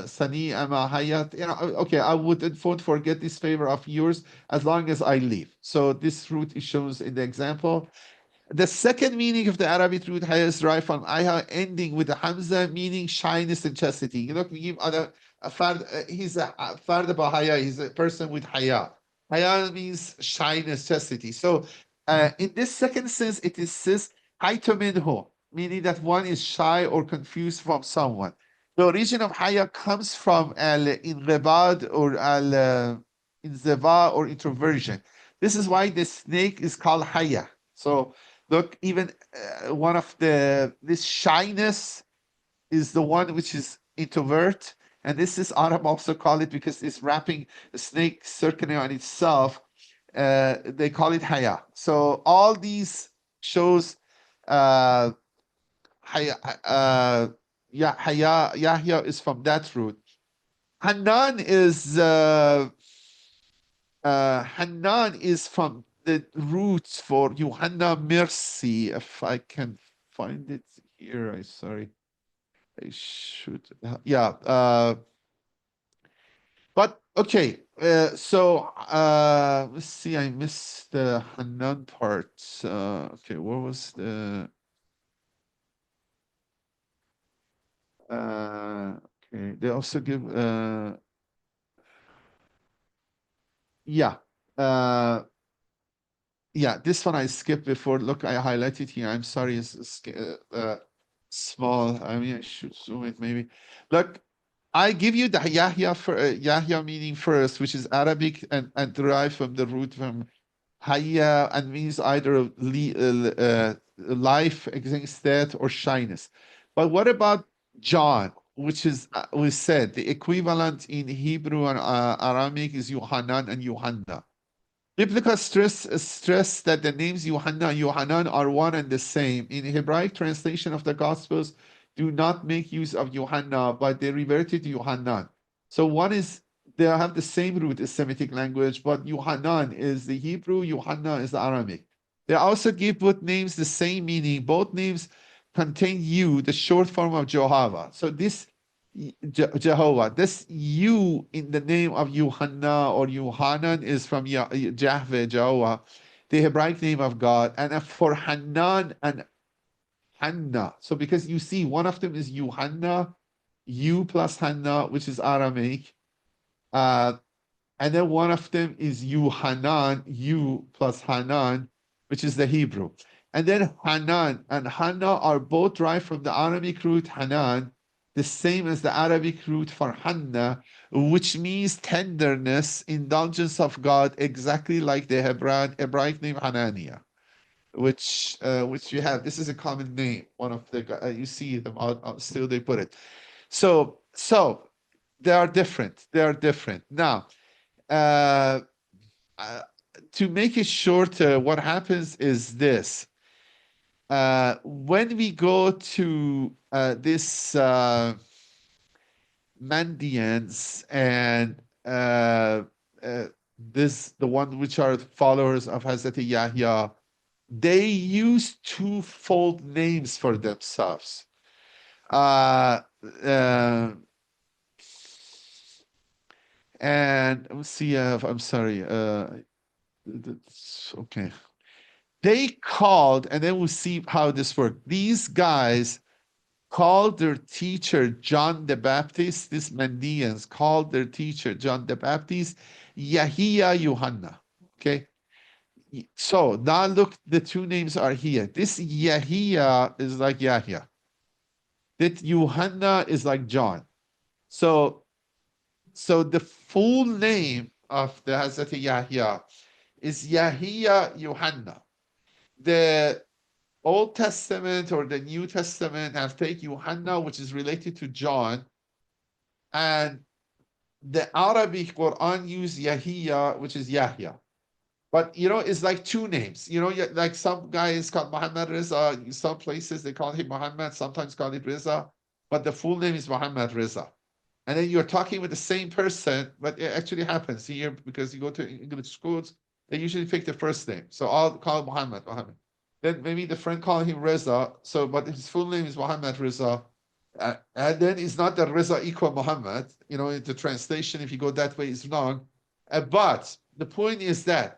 sani ama hayat. You know, okay, I won't forget this favor of yours as long as I live. So this root is shown in the example. The second meaning of the Arabic root haya is derived from ayah, ending with a hamza, meaning shyness and chastity. You know, we give other he's a fard bahaya, he's a person with haya. Haya means shyness, chastity. So in this second sense, it is says hayto minhu, meaning that one is shy or confused from someone. The origin of haya comes from al-inqibad or al-inziva or introversion. This is why the snake is called haya. So look, even one of this shyness is the one which is introvert, and this is Arab also call it because it's wrapping the snake circling on itself. They call it haya. So all these shows haya. Yahya is from that root. Hannan is from the roots for Yuhanna, mercy. If I can find it here, I sorry. I should, yeah. But okay, so let's see, I missed the Hannan part. Okay, what was the okay, they also give yeah. Yeah, this one I skipped before. Look, I highlighted here. I'm sorry, it's small. I mean, I should zoom it maybe. Look, I give you the Yahya for Yahya meaning first, which is Arabic and derived from the root from Hayya and means either life against death or shyness. But what about John, which is we said the equivalent in Hebrew and Aramaic is Yuhannan and Yuhanna. Biblical stress that the names Yuhanna and Yuhannan are one and the same. In Hebraic translation of the Gospels, do not make use of Yuhanna, but they reverted to Yuhannan. So one is, they have the same root as Semitic language, but Yuhannan is the Hebrew, Yuhanna is the Aramaic. They also give both names the same meaning. Both names contain you, the short form of Jehovah. So this Jehovah. This you in the name of Yuhanna or Yuhannan is from Jahve, Jehovah, the Hebraic name of God. And for Hannan and Hanna. So because you see, one of them is Yuhanna, you plus Hanna, which is Aramaic. And then one of them is Yuhannan, you plus Hanan, which is the Hebrew. And then Hanan and Hanna are both derived from the Aramaic root Hanan, the same as the Arabic root for Hanna, which means tenderness, indulgence of God, exactly like the Hebraic name Hananiah, which you have. This is a common name. One of the you see them out, still they put it. So they are different. They are different. Now, to make it shorter, what happens is this. When we go to this Mandians and the one which are followers of Hazrat Yahya, they use twofold names for themselves. And let's see, I'm sorry. Okay. They called, and then we'll see how this worked. These guys called their teacher John the Baptist. These Mandeans called their teacher John the Baptist Yahya Yuhanna. Okay. So now look, the two names are here. This Yahya is like Yahya. That Yuhanna is like John. So the full name of the Hazrat Yahya is Yahya Yuhanna. The Old Testament or the New Testament have taken Yuhanna, which is related to John, and the Arabic Quran use Yahya, which is Yahya. But it's like two names. Like some guy is called Muhammad Reza. Some places they call him Muhammad, sometimes call it Reza, but the full name is Muhammad Reza. And then you're talking with the same person, but it actually happens here because you go to English schools, they usually pick the first name. So I'll call Muhammad. Then maybe the friend call him Reza. But his full name is Muhammad Reza. And then it's not that Reza equal Muhammad. The translation, if you go that way, is wrong. But the point is that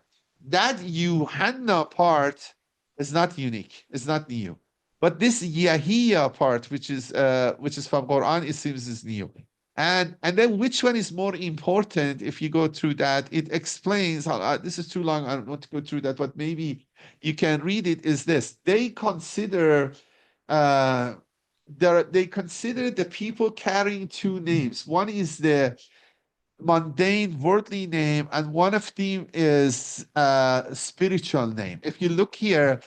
Yuhanna part is not unique. It's not new. But this Yahya part, which is from Quran, it seems is new. And then which one is more important? If you go through that, it explains how. This is too long. I don't want to go through that, but maybe you can read it. Is this? They consider they consider the people carrying two names. One is the mundane worldly name, and one of them is a spiritual name. If you look here,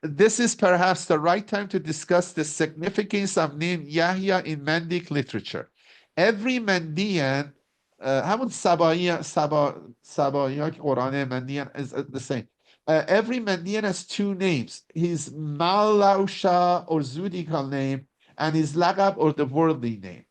this is perhaps the right time to discuss the significance of name Yahya in Mandic literature. Every Mandian, همون سبایی‌ها که قرآن Mandian is the same. Every Mandian has two names, his Malausha or Zodiacal name and his Lagab or the worldly name.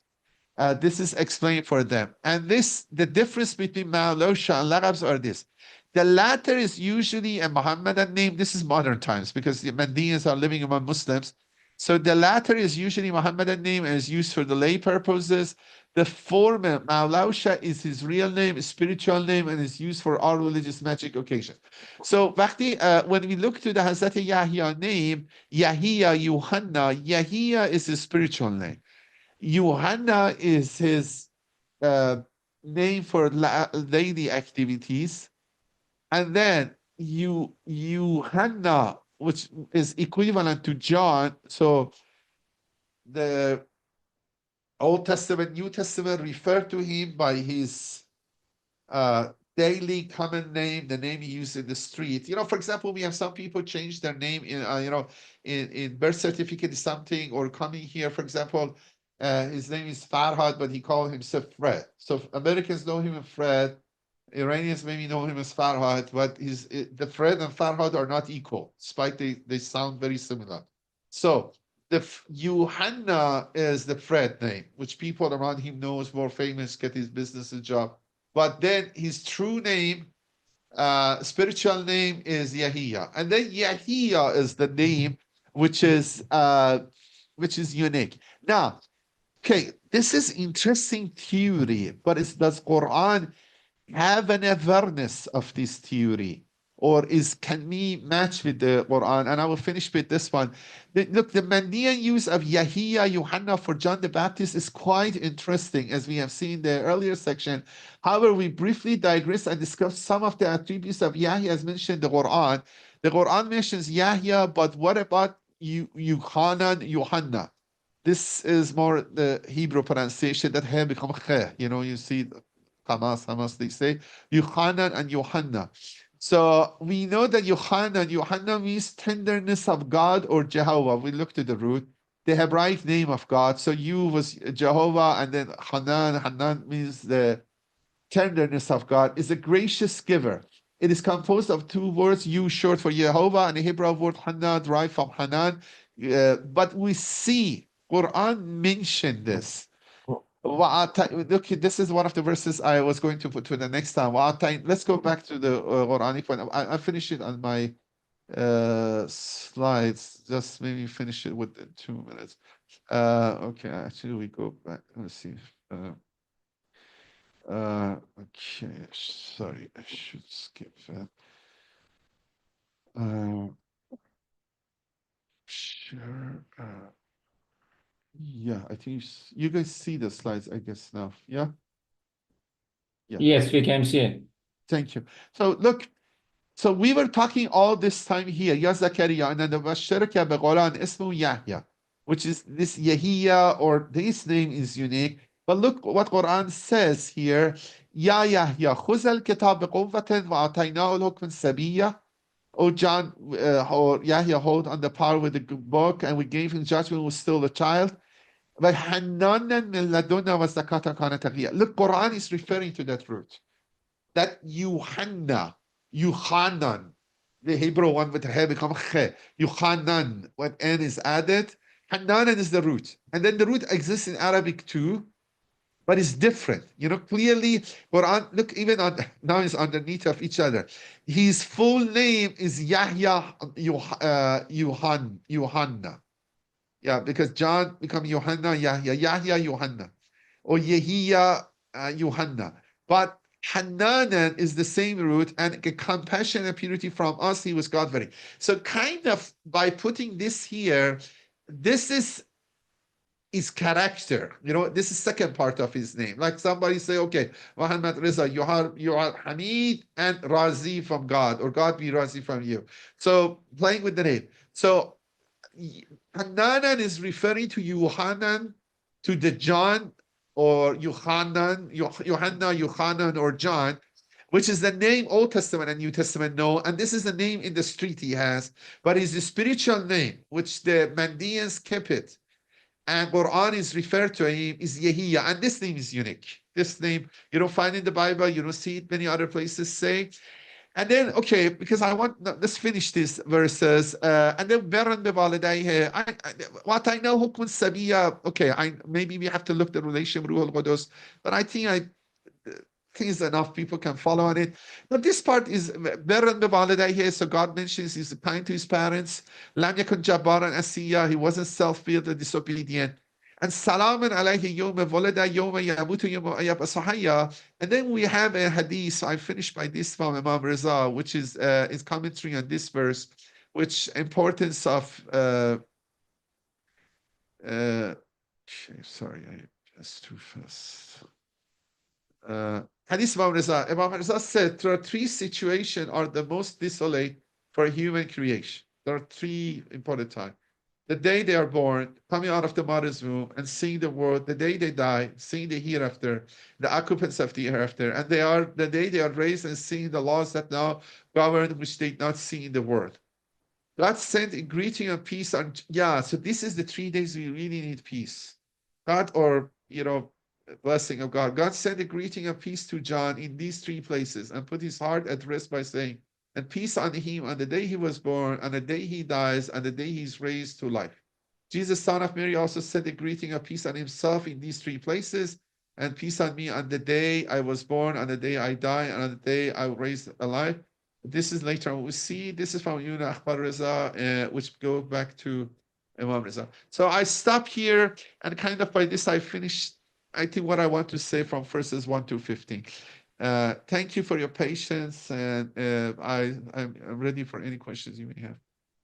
This is explained for them. And the difference between Malausha and Lagabs are this. The latter is usually a Muhammadan name. This is modern times because the Mandians are living among Muslims. So the latter is usually Muhammadan name and is used for the lay purposes. The former, Maulausha, is his real name, spiritual name, and is used for all religious magic occasions. So when we look to the Hazrat Yahya name, Yahya, Yuhanna, Yahya is his spiritual name. Yuhanna is his name for daily activities. And then Yuhanna, which is equivalent to John. So the Old Testament, New Testament refer to him by his daily common name, the name he used in the street. For example, we have some people change their name in birth certificate is something, or coming here, for example, his name is Farhad, but he called himself Fred. So Americans know him as Fred. Iranians maybe know him as Farhad, but the Fred and Farhad are not equal, despite they sound very similar. So the Yuhanna is the Fred name, which people around him know is more famous, get his business and job. But then his true name, spiritual name, is Yahya. And then Yahya is the name which is unique. Now, okay, this is interesting theory, but does Quran have an awareness of this theory, or can we match with the Quran? And I will finish with this one. Look, the Mandean use of Yahya, Yuhanna for John the Baptist is quite interesting, as we have seen in the earlier section. However, we briefly digress and discuss some of the attributes of Yahya as mentioned in the Quran. The Quran mentions Yahya, but what about Yuhanna, Yuhanna? This is more the Hebrew pronunciation that have become khe. You see Hamas, they say, Yuhanna and Yuhanna. So we know that Yuhanna means tenderness of God or Jehovah. We looked at the root, the Hebraic name of God. So you was Jehovah, and then Hannan means the tenderness of God, is a gracious giver. It is composed of two words, you short for Jehovah, and the Hebrew word Hanna derived from Hanan. But we see Quran mentioned this. Look, this is one of the verses I was going to put to the next time. Let's go back to the Quranic one. I finished it on my slides. Just maybe finish it within 2 minutes. Okay, actually, we go back. Let's see. Okay, sorry, I should skip that. Sure. Yeah, I think you guys see the slides, I guess, now. Yeah? Yeah. Yes, we can see it. Thank you. So look, so we were talking all this time here, Ya Zachariah, and then the Basharaka Beqoran Ismu Yahya, which is this Yahya, or this name is unique. But look what Quran says here. Ya Yahya, khuzal kitab biquwwatin wa ataynahu al-hukm sabiyya. Oh, John, or Yahya, hold on the power with the book, and we gave him judgment, was still a child. Look, Quran is referring to that root. That Yuhanna, Yuhannan, the Hebrew one with the he become che, Yuhannan, when n is added, Hannanan is the root. And then the root exists in Arabic too, but it's different. You know, clearly, Quran, look, even on now is underneath of each other. His full name is Yahya Yuhanna. Yeah, because John become Yuhanna, Yahya Yuhanna, or Yahya Yuhanna. But Hannanan is the same root, and compassion and purity from us, he was God very. So kind of by putting this here, this is his character. You know, this is second part of his name. Like somebody say, okay, Muhammad Reza, you are Hamid and Razi from God, or God be Razi from you. So playing with the name. So Hannanan is referring to Yuhannan, to the John, or Yuhannan, Yuhanna, Yuhannan, or John, which is the name Old Testament and New Testament know, and this is the name in the street he has, but it's a spiritual name, which the Mandeans kept it, and Quran is referred to him, is Yahya, and this name is unique. This name, you don't find in the Bible, you don't see it many other places say. And then, okay, because I want, let's finish these verses. And then, Beran biwalidayhi, what I know, hukm sabiya, okay, maybe we have to look at the relation with Ruhul Qudus, but I think is enough, people can follow on it. But this part is Beran biwalidayhi, so God mentions he's kind to his parents. Lam yakun jabbaran asiya, he wasn't self-willed or disobedient. And Salaman alayhi yawma walada yawma yamutu yawma yabasahaya. And then we have a hadith, I finished by this from Imam Reza, which is commentary on this verse, which importance of sorry, I just too fast. Hadith Imam Reza. Imam Reza said there are three situations are the most desolate for human creation. There are three important times. The day they are born, coming out of the mother's womb and seeing the world, the day they die, seeing the hereafter, the occupants of the hereafter, and they are the day they are raised and seeing the laws that now govern, which they not see in the world. God sent a greeting of peace on, yeah, so this is the 3 days we really need peace. God, or, blessing of God. God sent a greeting of peace to John in these three places and put his heart at rest by saying, and peace on him on the day he was born, on the day he dies, and the day he's raised to life. Jesus, son of Mary, also sent a greeting of peace on himself in these three places, and peace on me on the day I was born, on the day I die, and on the day I was raised alive. This is later on we see. This is from Yuna Akhbar Reza, which go back to Imam Reza. So I stop here, and kind of by this I finished, I think, what I want to say from verses 1 to 15. Thank you for your patience, and I'm ready for any questions you may have.